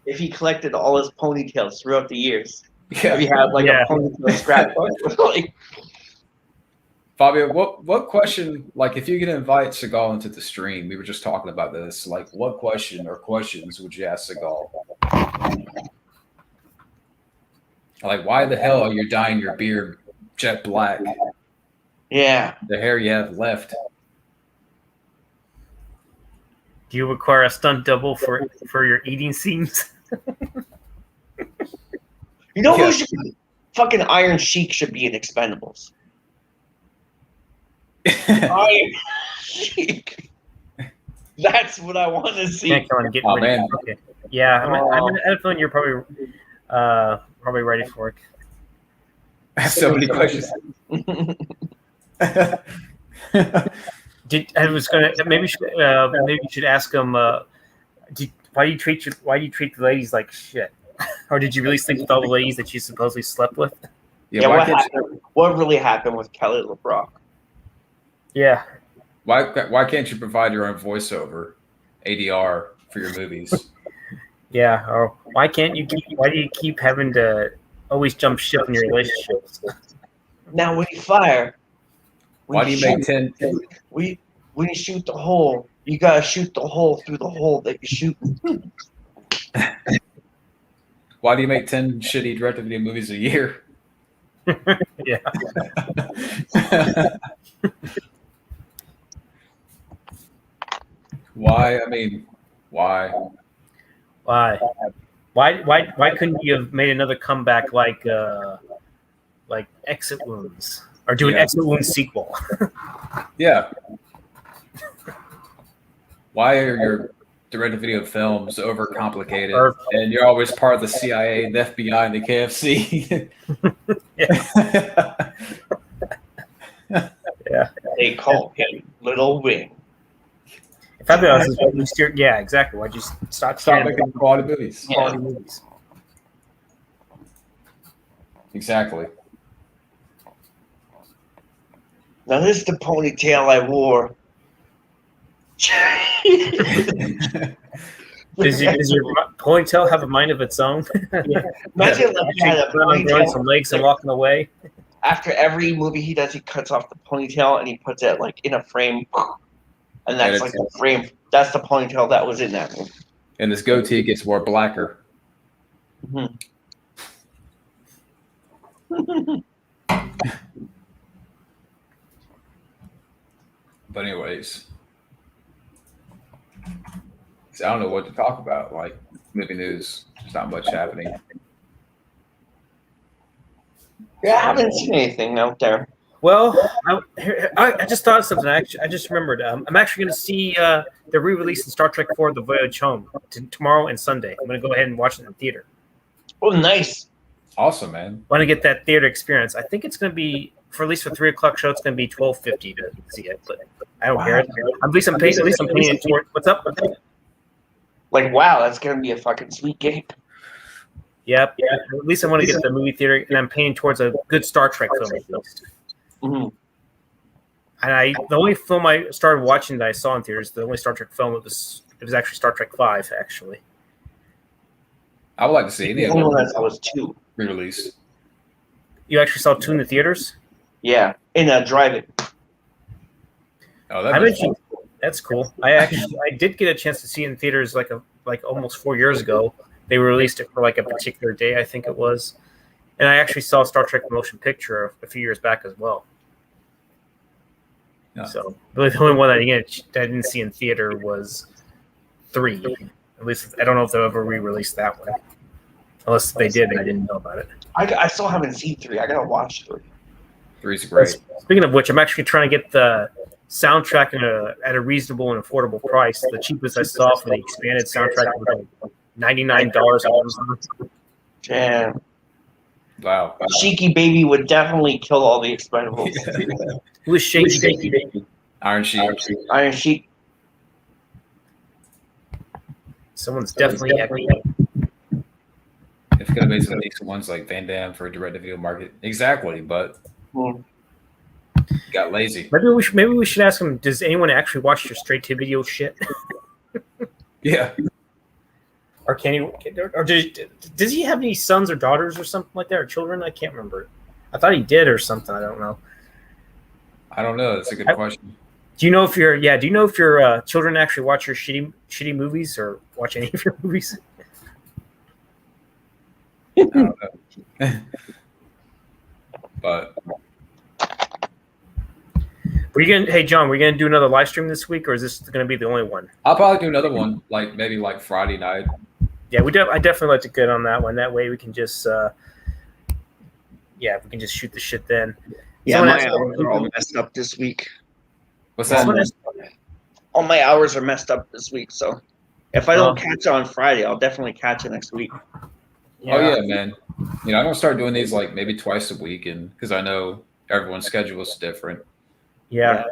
if he collected all his ponytails throughout the years. Yeah. If he had like a ponytail scrapbook. Like, Fabio, what question, like if you could invite Seagal into the stream, we were just talking about this, like what question or questions would you ask Seagal? Like, why the hell are you dyeing your beard jet black? yeah. The hair you have left. Do you require a stunt double for your eating scenes? You know who should be? Fucking Iron Sheik should be in Expendables. Iron Sheik. That's what I want to see. Can't come on, get Oh, ready. man. Okay. Yeah, I'm in a feeling you're probably ready for it. I have so many questions. Maybe you should ask him. Why do you treat the ladies like shit? Or did you really sleep with all the ladies that you supposedly slept with? Yeah, what really happened with Kelly LeBrock? Yeah. why can't you provide your own voiceover, ADR, for your movies? Yeah. Or why do you keep having to always jump ship in your relationships? Now when you fire, Why do you make 10? When you shoot the hole, you gotta shoot the hole through the hole that you shoot. Why do you make 10 shitty direct-to-video movies a year? Yeah. Why? I mean, why? Why? Why couldn't you have made another comeback like Exit Wounds or do an Exit Wounds sequel? Yeah. Why are your direct-to-video films overcomplicated and you're always part of the CIA, the FBI, and the KFC? Yeah. They call him Little Wing. If I was yeah, exactly. Why'd you stop making quality movies? Yeah. Quality movies. Exactly. Now this is the ponytail I wore. Does your ponytail have a mind of its own? Imagine if he had a growing ponytail. some legs and walking away. After every movie he does, he cuts off the ponytail and he puts it like in a frame, and that's like the frame. That's the ponytail that was in that movie. And his goatee gets more blacker. Mm-hmm. But anyways, I don't know what to talk about. Like movie news, there's not much happening. Yeah, I haven't seen anything out there. Well, I just thought of something. I just remembered. I'm actually going to see the re-release in Star Trek 4: The Voyage Home tomorrow and Sunday. I'm going to go ahead and watch it in the theater. Oh, nice. Awesome, man. Want to get that theater experience. I think it's going to be, for at least for 3 o'clock show, it's going to be $12.50 to see it. But I don't care. At least I'm paying it toward. What's up? Like, wow, that's gonna be a fucking sweet game. Yep. Yeah. At least I want to get the movie theater, and I'm paying towards a good Star Trek film at least. Mm-hmm. And the only film I started watching that I saw in theaters, the only Star Trek film, it was actually Star Trek 5, actually. I would like to see any The of only them one I was 2. re-release. You actually saw 2 in the theaters? Yeah, in a drive-in. Oh, that's cool. I did get a chance to see it in theaters like almost 4 years ago. They released it for like a particular day, I think it was. And I actually saw Star Trek the Motion Picture a few years back as well. Yeah. So really the only one that I didn't see in theater was 3. At least I don't know if they'll ever re-release that one. Unless they did, I didn't know about it. I still haven't seen 3. I gotta watch 3. 3's great. Speaking of which, I'm actually trying to get the soundtrack at a reasonable and affordable price. The cheapest I saw for the expanded soundtrack was like $99. Damn. Wow. Cheeky Baby would definitely kill all the Expendables. Who was Shaky Baby? Iron Sheik. Iron Sheik. Someone's definitely echoing. If it could have made some decent ones like Van Damme for a direct-to-video market. Exactly, but got lazy. Maybe we should ask him, does anyone actually watch your straight-to-video shit? Yeah. Or can he? Or does he have any sons or daughters or something like that, or children? I can't remember. I thought he did or something. I don't know. I don't know. That's a good question. Do you know if your children actually watch your shitty movies or watch any of your movies? I don't know. But Hey John, were you gonna do another live stream this week, or is this gonna be the only one? I'll probably do another one, maybe Friday night. Yeah, I definitely like to get on that one. That way we can just we can just shoot the shit then. Yeah, my hours are all messed up this week. What's that? All my hours are messed up this week, so if I don't catch it on Friday, I'll definitely catch it next week. Yeah. Oh yeah, man. I'm gonna start doing these maybe twice a week, and because I know everyone's schedule is different. Yeah.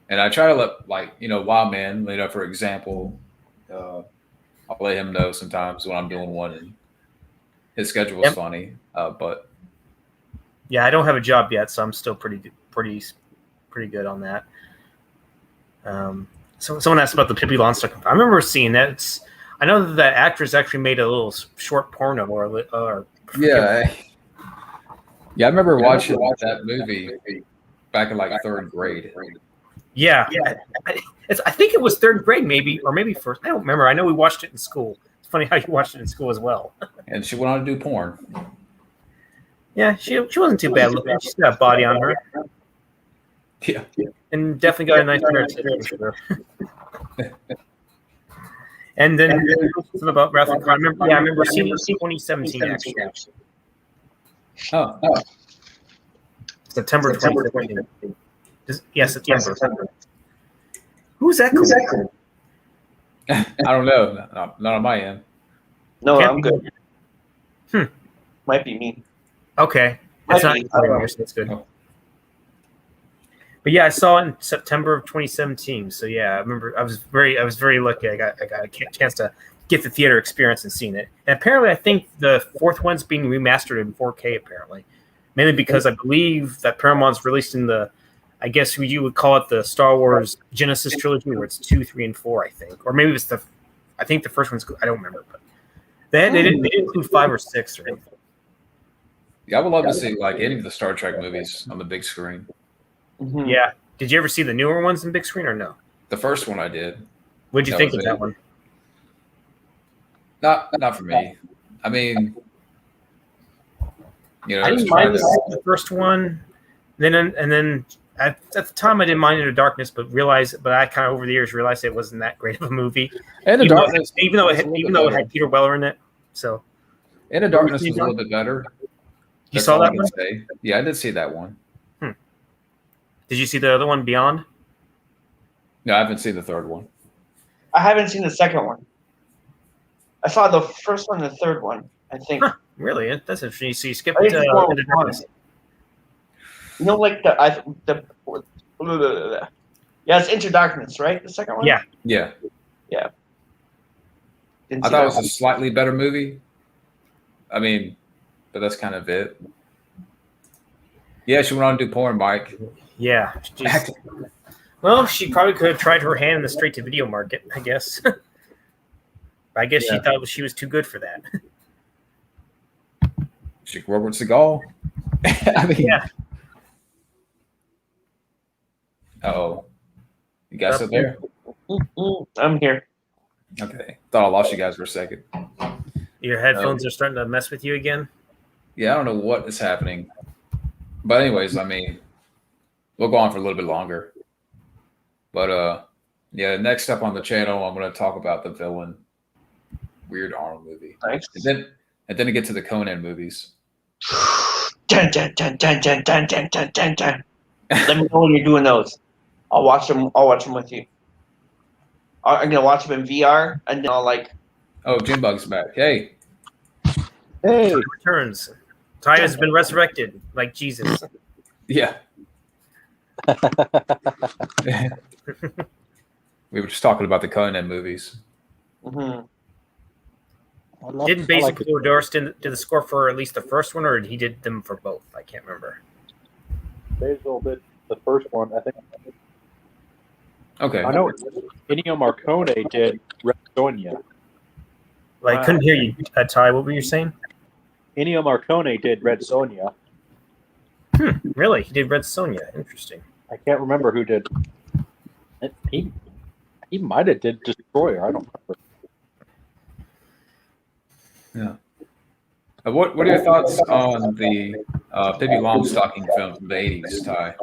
And I try to let Wild Man, for example, I'll let him know sometimes when I'm doing one, and his schedule is funny. But yeah, I don't have a job yet, so I'm still pretty good on that. So someone asked about the Pippi Longstocking. I remember seeing that. I know that the actress actually made a little short porno or yeah. I remember watching that movie back in 3rd grade. Yeah. I think it was 3rd grade, maybe, or maybe 1st. I don't remember. I know we watched it in school. It's funny how you watched it in school as well. And she went on to do porn. Yeah, she wasn't too bad looking. She's got a body on her. Yeah. And definitely got a nice pair of tits for sure. And then something about Wrath of Khan. I remember seeing it in 2017 actually. Oh. September 2017. September. Who's that? I don't know. Not on my end. No, Can't I'm good. Might be me. Okay. It's not yours. That's good. Oh. But yeah, I saw it in September of 2017. So yeah, I remember I was very lucky. I got a chance to get the theater experience and seeing it. And apparently, I think the 4th one's being remastered in 4K. Apparently, mainly because I believe that Paramount's released in I guess you would call it the Star Wars Genesis trilogy, where it's 2, 3, and 4. I think, or maybe it's I think the first one's. I don't remember, but they didn't include 5 or 6 or anything. Yeah, I would love to see any of the Star Trek movies on the big screen. Mm-hmm. Yeah. Did you ever see the newer ones in big screen or no? The first one I did. What'd you think of that one? Not for me. I mean, I didn't mind the first one. And then at the time I didn't mind Into Darkness, but I kind of over the years realized it wasn't that great of a movie. Into Darkness, even though it had Peter Weller in it. So Into Darkness was a little bit better. You saw that one? Yeah, I did see that one. Did you see the other one, Beyond? No, I haven't seen the third one. I haven't seen the second one. I saw the first one and the third one, I think. Huh, really? That's interesting. So you skipped I think the one Into was fun. Darkness. You know, like yeah, it's Into Darkness, right? The second one? Yeah. Yeah, Didn't I see thought it that was one. a slightly better movie. I mean, but that's kind of it. Yeah, she went on to do porn, Mike. Yeah. She's- well, she probably could have tried her hand in the straight-to-video market, I guess. I guess she Yeah. thought she was too good for that. She could work with Seagal. I mean, Yeah. oh, you guys still there? I'm here. Okay, thought I lost you guys for a second. Your headphones are starting to mess with you again. Yeah, I don't know what is happening, but anyways, I mean, we'll go on for a little bit longer. But yeah, next up on the channel, I'm going to talk about the villain, Weird Arnold movie, Nice. and then get to the Conan movies. Dun, dun, dun, dun, dun, dun, dun, dun, dun, dun. Let me know when you're doing those. I'll watch them. I'll watch them with you. I'm gonna watch them in VR, and then I'll like. Oh, Junebug's back. Hey, Hey, Returns. Ty has been resurrected like Jesus. yeah. We were just talking about the Conan movies. Mhm. Didn't Basil Dorston do the score for at least the first one, or he did them for both? I can't remember. Basil did the first one. I think. Okay. I know Ennio Morricone did Red Sonja. I couldn't hear you, Ty. What were you saying? Ennio Morricone did Red Sonja. Really? He did Red Sonja. Interesting. I can't remember who did. He might have did Destroyer. I don't remember. Yeah. What are your thoughts on the Pippi Longstocking film from the 80s, Ty?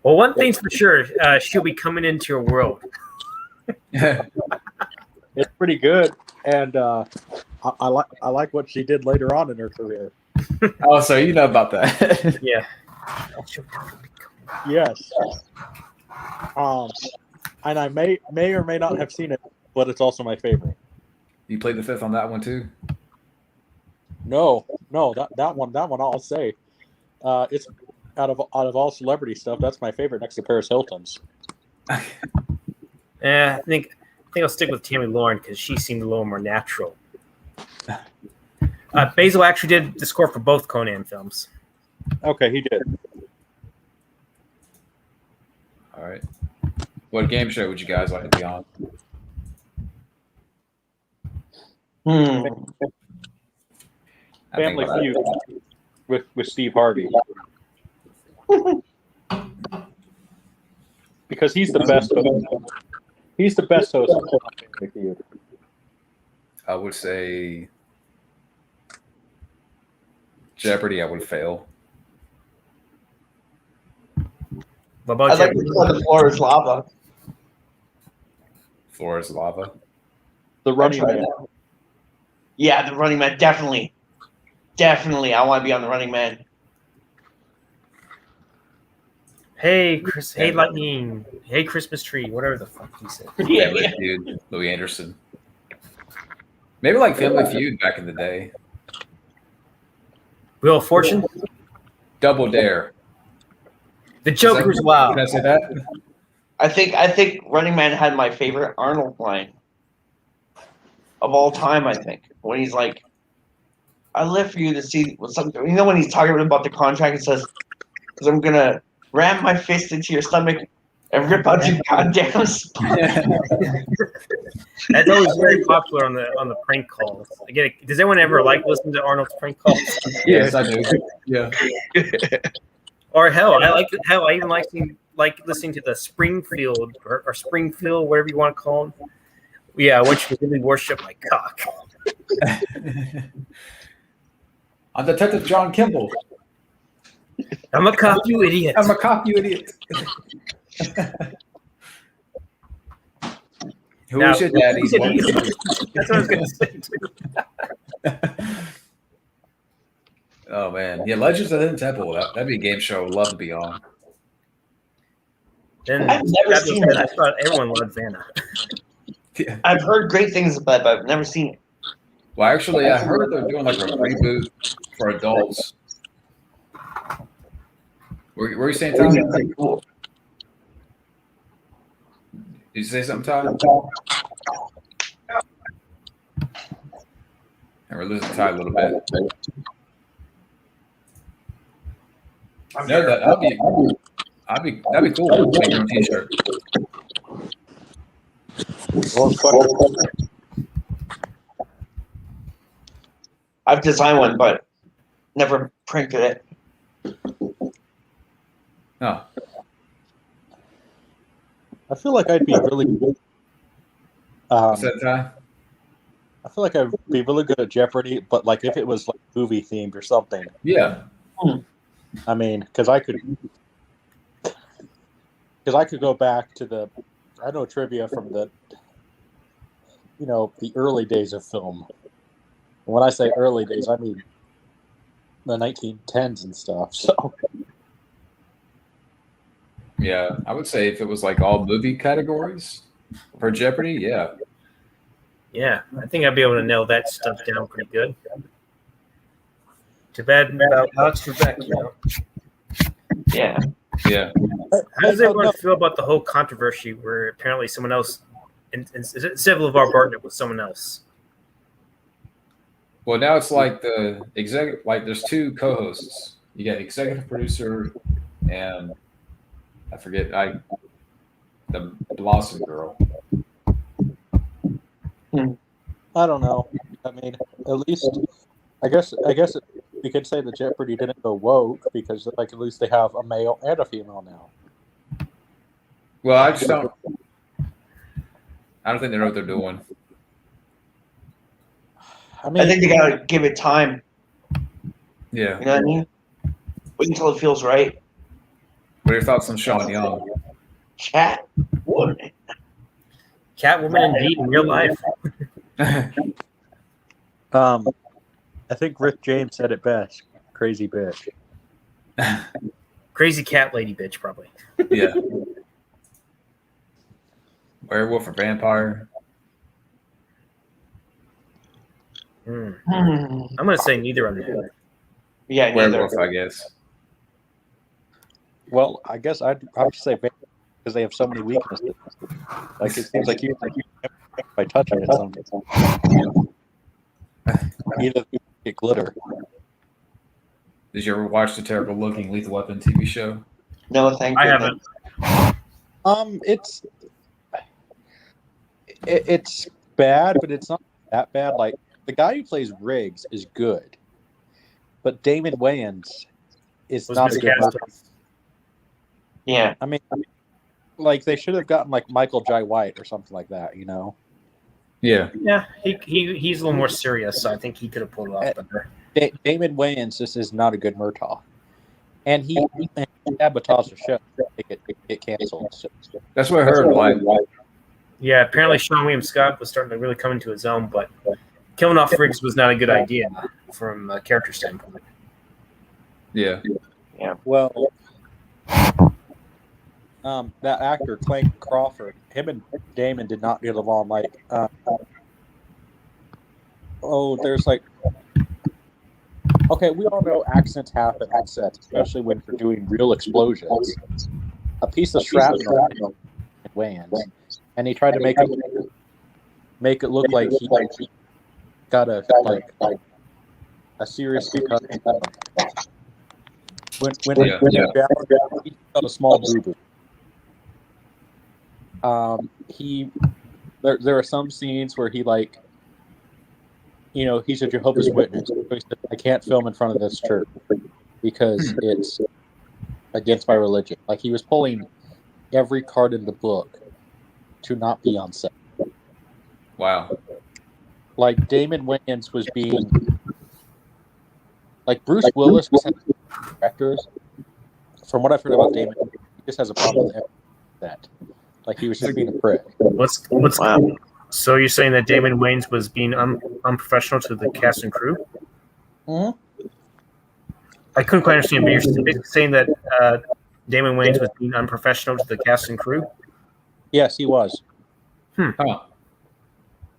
Well, one thing's for sure, she'll be coming into your world. It's pretty good, and I like what she did later on in her career. Oh, so you know about that. Yeah. Yes. And I may or may not have seen it, but it's also my favorite. You played the fifth on that one too? No, that one I'll say. It's out of all celebrity stuff, that's my favorite next to Paris Hilton's. Yeah, I think I'll stick with Tammy Lauren because she seemed a little more natural. Basil actually did the score for both Conan films. Okay, he did. All right. What game show would you guys like to be on? Hmm. I think Family about Feud with Steve Harvey. Because he's the best host. He's the best host of Family Feud. I would say Jeopardy. I would fail. What about I'd like to Jeopardy? play The Floor is Lava. Floor is lava. The Running tried Man. that. Yeah, the Running Man, definitely. Definitely, I want to be on the Running Man. Hey, Chris. Hey, Lightning. Hey, Christmas tree. Whatever the fuck he said. Family Feud. Louis Anderson. Maybe like Family Feud back in the day. Wheel of Fortune. Double Dare. The Joker's Wild. Can I say that? I think Running Man had my favorite Arnold line of all time. I think when he's like, "I live for you to see what's something." You know when he's talking about the contract and says, "Because I'm gonna ram my fist into your stomach and rip out your goddamn spine." That's always very popular on the prank calls. I get it. Does anyone ever like listen to Arnold's prank calls? Yes, I do. Yeah. Or hell, I even like listening to the Springfield or Springfield, whatever you want to call them. Yeah, I want you to really worship my cock. I'm Detective John Kimball. I'm a cop, you idiot. I'm a cop, you idiot. Who is your daddy? That's what I was going to say. Oh man, yeah, Legends of the Hidden Temple. That'd be a game show I would love to be on. Then I've never Fabulous seen Anna, that. I thought everyone loves Anna. Yeah. I've heard great things about it, but I've never seen it. Well, actually, I heard they're doing like a reboot for adults. Were you saying, Tom? It's pretty cool. Did you say something, Ty? And we're losing Ty a little bit. No, that'd be cool. Make your own T-shirt. I've designed one, but never printed it. Oh, I feel like I'd be really good. what's that, Ty? I feel like I'd be really good at Jeopardy, but like if it was like movie themed or something. Yeah. I mean, because I could go back to the, I know trivia from the, the early days of film. When I say early days, I mean the 1910s and stuff. So Yeah, I would say if it was like all movie categories for Jeopardy, yeah. Yeah, I think I'd be able to nail that stuff down pretty good. Too bad about Alex Trebek, you know. Yeah. Yeah. How does everyone feel about the whole controversy where apparently someone else, instead of LeVar Burton, it was someone else? Well, now it's like the executive, like there's two co-hosts. You got executive producer and I forget the Blossom girl. I don't know. I mean, at least I guess we could say that Jeopardy didn't go woke because like at least they have a male and a female now. Well, I don't think they know what they're doing. I mean, I think they gotta give it time. Yeah. You know what I mean? Wait until it feels right. What are your thoughts on Sean Young? Catwoman. Catwoman, indeed, in real life. I think Rick James said it best. Crazy bitch. Crazy cat lady bitch, probably. Yeah. Werewolf or vampire? I'm going to say neither on that. Yeah, neither. Werewolf, I guess. Well, I guess I'd say because they have so many weaknesses. Like it seems like you by touching it. Either get glitter. Did you ever watch the terrible looking Lethal Weapon TV show? No, thank you. I haven't. It's bad, but it's not that bad. Like the guy who plays Riggs is good, but Damon Wayans is not a good miscast. murderer. Yeah. I mean, like they should have gotten like Michael Jai White or something like that, you know? Yeah. Yeah, he's a little more serious, so I think he could have pulled it off better. Damon Wayans just is not a good Murtaugh, and he sabotages the show. It canceled. So. That's what I heard. Like, Yeah, apparently Sean William Scott was starting to really come into his own, but killing off Riggs was not a good idea from a character standpoint. yeah. Well, that actor Clank Crawford, him and Damon did not get along. Like, there's like, okay, we all know accidents happen on sets, especially when you're doing real explosions. A piece of shrapnel in Wayans, and he tried to make it look like he got a serious concussion. When he got a small boo-boo. There are some scenes where he he's a Jehovah's Witness. So he said, I can't film in front of this church because it's against my religion. Like he was pulling every card in the book to not be on set. Wow. Like Damon Wayans was being like Bruce Willis was having directors. From what I've heard about Damon, he just has a problem with that. Like he was just being a prick. What's So you're saying that Damon Wayans was being unprofessional to the cast and crew? Mm-hmm. I couldn't quite understand, but you're basically saying that Damon Wayans was being unprofessional to the cast and crew? Yes, he was, Huh.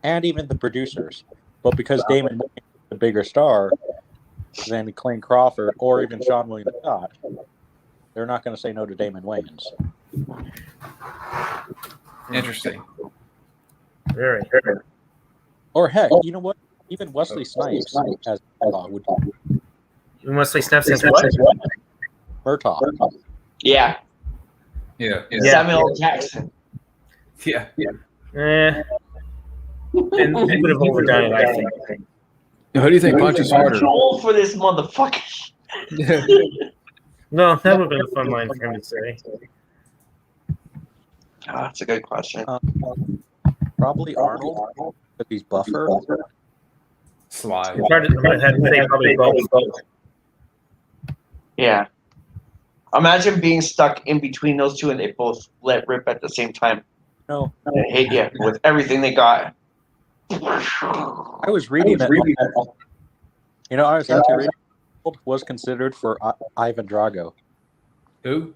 and even the producers. But because Damon Wayans is the bigger star than Clayne Crawford or even Sean William Scott, they're not going to say no to Damon Wayans. Interesting. Very. Or heck, you know what? Even Wesley Snipes as would Wesley Snipes as what? Murtaugh. Yeah. Yeah. Samuel L. Jackson. Yeah. And he would have overdone it, I think. Who do you think punches harder? Too old for this motherfucker. No, that would have been a fun line for him to say. Oh, that's a good question. Probably Arnold, if he's buffer. Sly. I'm going to have to say probably both. Yeah. Imagine being stuck in between those two and they both let rip at the same time. No, They hate you with everything they got. I was reading that. You know, I was actually reading. Was considered for Ivan Drago. Who?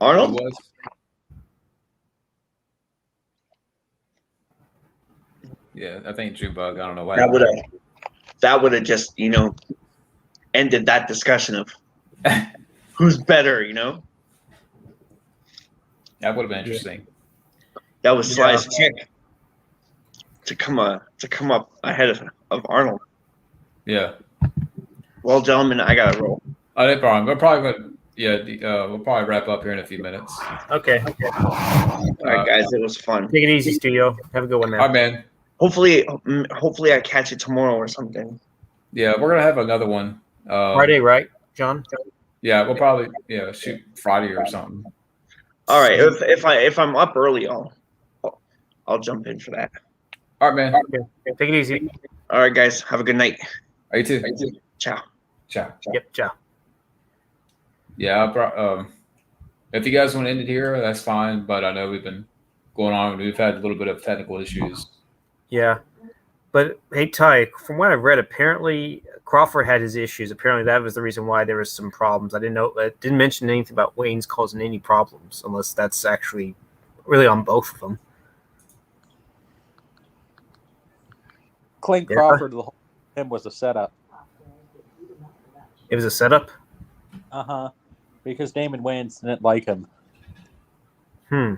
Arnold? Who was? Yeah, I think Jubug. I don't know why. That would have just, ended that discussion of who's better, That would have been interesting. That was Sly's chick to come up ahead of Arnold. Yeah. Well, gentlemen, I gotta roll. Oh, no problem. We're probably going we'll probably wrap up here in a few minutes. Okay. All right, guys, it was fun. Take it easy, studio. Have a good one now. All right, man. Hopefully I catch it tomorrow or something. Yeah, we're gonna have another one. Friday, right, John? Yeah, we'll probably shoot Friday or something. All right, if I'm up early, I'll jump in for that. All right, man. Okay. Take it easy. All right, guys, have a good night. You too. Ciao. Ciao. Yep, ciao. Yeah, if you guys want to end it here, that's fine. But I know we've been going on. We've had a little bit of technical issues. Yeah. But, hey, Ty, from what I've read, apparently Crawford had his issues. Apparently that was the reason why there was some problems. I didn't mention anything about Wayne's causing any problems, unless that's actually really on both of them. Clayne Crawford, the whole him was a setup. It was a setup? Because Damon Wayans didn't like him. Huh.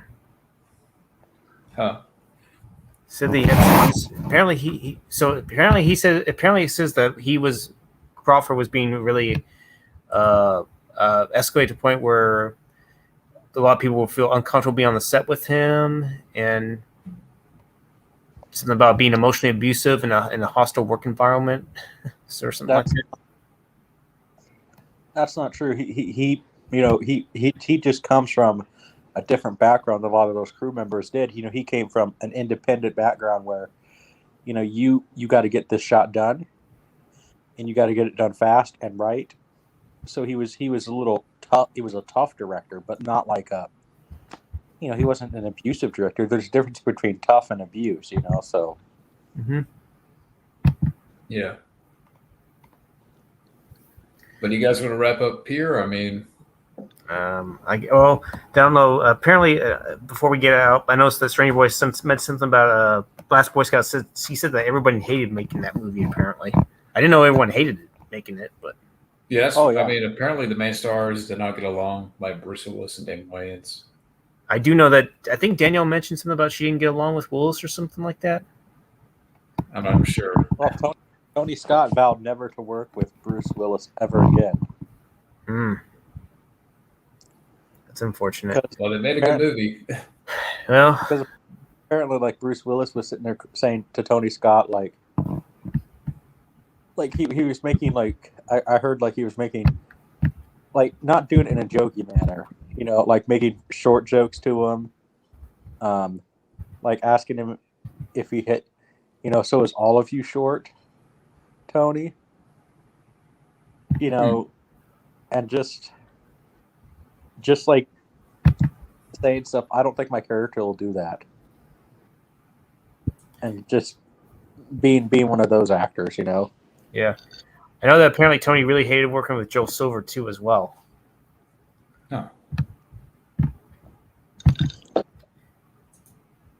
Said that he had apparently he says that Crawford was being really escalated to the point where a lot of people will feel uncomfortable being on the set with him, and something about being emotionally abusive in a hostile work environment or something like that. That's not true. He just comes from a different background than a lot of those crew members did. He came from an independent background where, you got to get this shot done, and you got to get it done fast and right. So he was a little tough. He was a tough director, but not like he wasn't an abusive director. There's a difference between tough and abuse, So. Mm-hmm. Yeah. But you guys want to wrap up here? I mean. Down low. Apparently, before we get out, I noticed that Stranger Boy meant something about Last Boy Scout. He said that everybody hated making that movie. Apparently, I didn't know everyone hated making it, but yeah, I mean, apparently the main stars did not get along, like Bruce Willis and Damon Wayans. I do know that. I think Danielle mentioned something about she didn't get along with Willis or something like that. I'm not sure. Well, Tony Scott vowed never to work with Bruce Willis ever again. That's unfortunate. Well, they made a good movie. Well, because apparently, like Bruce Willis was sitting there saying to Tony Scott, like he was making I heard he was making not doing it in a jokey manner, like making short jokes to him, asking him if he hit, so is all of you short, Tony, and just saying stuff. I don't think my character will do that, and just being one of those actors, Yeah. I know that apparently Tony really hated working with Joe Silver too, as well. Huh.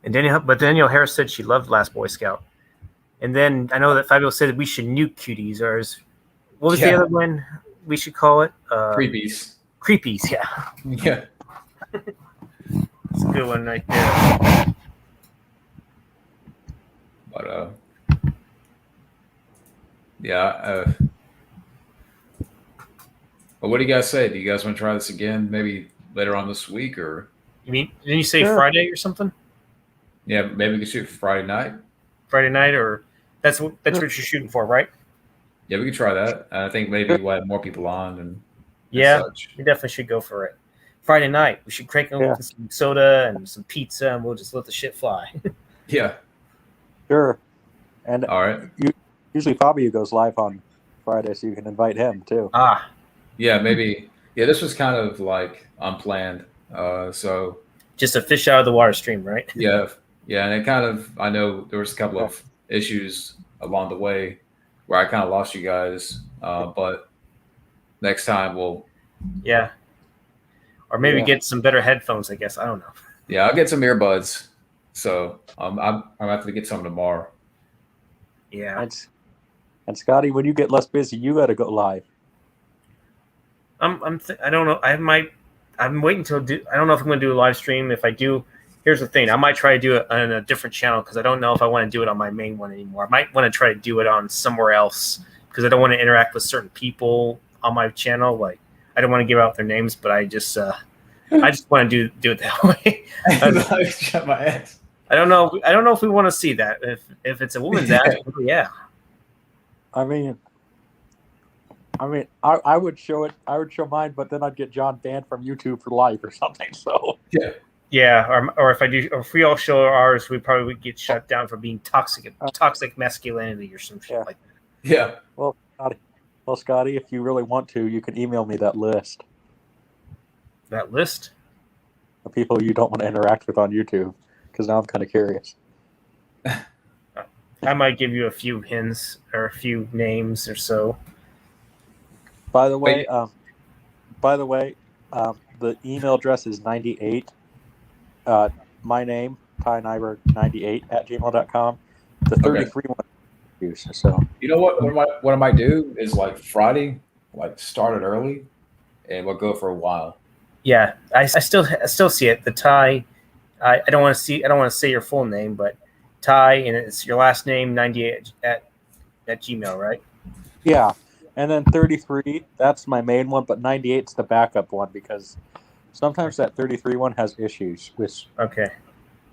And Danielle Harris said she loved Last Boy Scout. And then I know that Fabio said that we should nuke cuties, or what was the other one we should call it? Creepies. Creepies, yeah. Yeah. It's a good one right there. But yeah. But what do you guys say? Do you guys want to try this again? Maybe later on this week, or You mean? Didn't you say Sure. Friday or something? yeah, maybe we could shoot for Friday night. Friday night, or that's what you're shooting for, right? Yeah, we could try that. I think maybe we'll have more people on and Yeah, such. we definitely should go for it. Friday night, we should crank open some soda and some pizza, and we'll just let the shit fly. Yeah. Sure. And All right. usually Fabio goes live on Friday, so you can invite him too. Yeah, maybe. Yeah, this was kind of like unplanned. So Just a fish out of the water stream, right? yeah, and it kind of, I know there was a couple of issues along the way where I kind of lost you guys, but next time we'll. Yeah. Or maybe get some better headphones, I guess. I don't know. Yeah, I'll get some earbuds. So I'm have to get some tomorrow. Yeah. And Scotty, when you get less busy, you got to go live. I don't know. I'm waiting till I don't know if I'm going to do a live stream. If I do, here's the thing. I might try to do it on a different channel because I don't know if I want to do it on my main one anymore. I might want to try to do it on somewhere else because I don't want to interact with certain people on my channel. Like, I don't want to give out their names, but I just want to do it that way. Shut my ass. I don't know if we want to see that. If it's a woman's ass, yeah. I mean, I would show it. I would show mine, but then I'd get John banned from YouTube for life or something. So yeah, or if we all show ours, we probably would get shut down for being toxic masculinity or some shit like that. Yeah. Well, Scotty, if you really want to, you can email me that list. That list? The people you don't want to interact with on YouTube, because now I'm kind of curious. I might give you a few hints or a few names or so. By the way, the email address is 98. My name, Ty Nyberg 98 at gmail.com. The 33 one use. So you know what I might do is like Friday, like start it early, and we'll go for a while. Yeah, I still see it. The Ty, I don't want to say your full name, but Ty, and it's your last name 98 at Gmail, right? Yeah. And then 33, that's my main one, but 98's the backup one because sometimes that 33 one has issues with. Okay.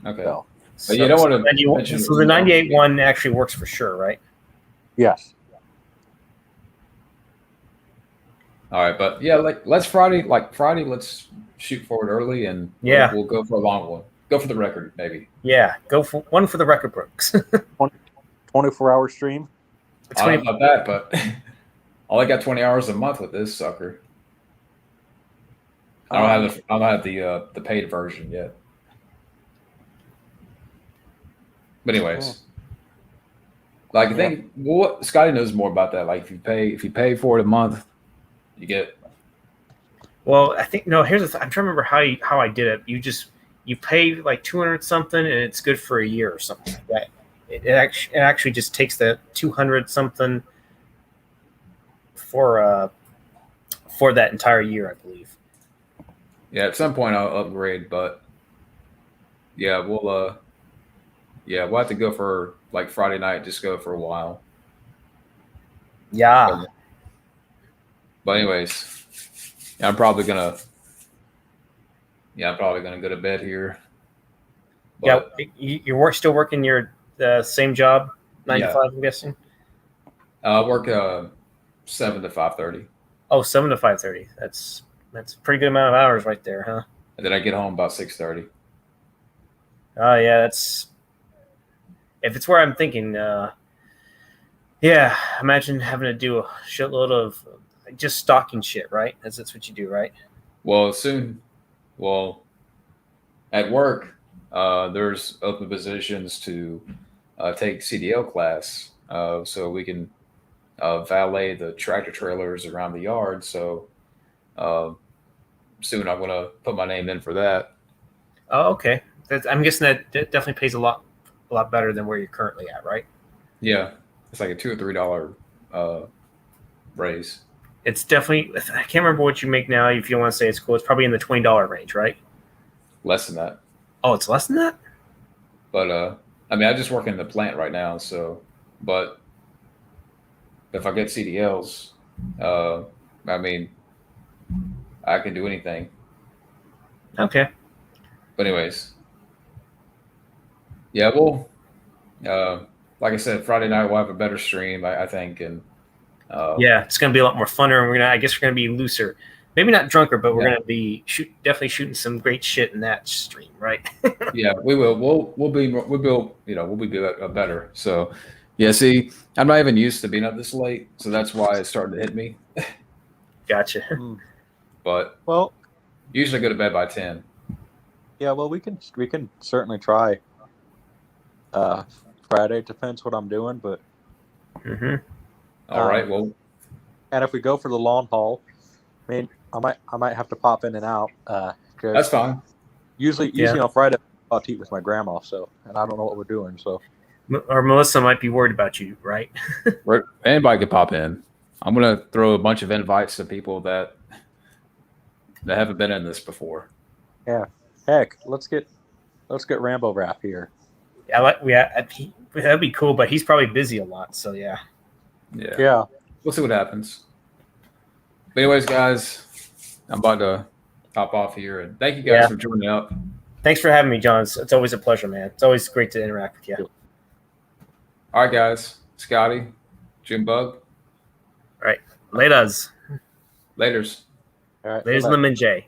So. But you don't want to. So the 98 one actually works for sure, right? Yes. All right, but yeah, let's Friday, let's shoot for it early, and we'll go for a long one. Go for the record, maybe. Yeah, go for one for the record books. 24-hour stream. I don't know about that, but I only got 20 hours a month with this sucker. I don't have the paid version yet. But anyways, I think Scotty knows more about that. Like if you pay for it a month, you get. Well, I think here's the thing. I'm trying to remember how I did it. You pay like 200 something, and it's good for a year or something like that. It actually just takes the 200 something for that entire year, I believe. Yeah, at some point I'll upgrade, but yeah, we'll have to go for like Friday night. Just go for a while. Yeah. But anyways, I'm probably gonna go to bed here. But, you're still working your same job, 9 to 5, I'm guessing. I work 7 to 5:30. Oh, 7 to 5:30. That's a pretty good amount of hours right there, huh? And then I get home about 6:30. Oh yeah, that's if it's where I'm thinking. Imagine having to do a shitload of just stocking shit, right? That's what you do, right? Well, at work, there's open positions to take CDL class, so we can valet the tractor trailers around the yard. So soon I'm gonna put my name in for that. Oh, okay. I'm guessing that definitely pays a lot better than where you're currently at, right? Yeah, it's like a $2 or $3 raise. It's definitely. I can't remember what you make now. If you want to say it's cool, it's probably in the $20 range, right? Less than that. Oh, it's less than that. But I mean, I just work in the plant right now. So, but if I get CDLs, I mean, I can do anything. Okay. But anyways, yeah, well, like I said, Friday night we'll have a better stream, I think, and Yeah, it's gonna be a lot more funner, and I guess we're gonna be looser. Maybe not drunker, but we're gonna be definitely shooting some great shit in that stream, right? yeah, we will. We'll be better. So, yeah. See, I'm not even used to being up this late, so that's why it's starting to hit me. Gotcha. But Well, usually go to bed by 10. yeah. Well, we can certainly try. Friday depends what I'm doing, but Mm-hmm. All right. Well, and if we go for the long haul, I mean, I might have to pop in and out. that's fine. Usually on Friday I'll eat with my grandma, so and I don't know what we're doing, so. Or Melissa might be worried about you, right? Anybody could pop in. I'm gonna throw a bunch of invites to people that haven't been in this before. Yeah. Heck, let's get Rambo Rap here. That'd be cool, but he's probably busy a lot. So yeah. Yeah. We'll see what happens. But anyways, guys, I'm about to hop off here, and thank you guys for joining up. Thanks for having me, John. It's always a pleasure, man. It's always great to interact with you. All right, guys. Scotty, Jim Bug. All right. Laters. Laters. All right. Laters Lemon J.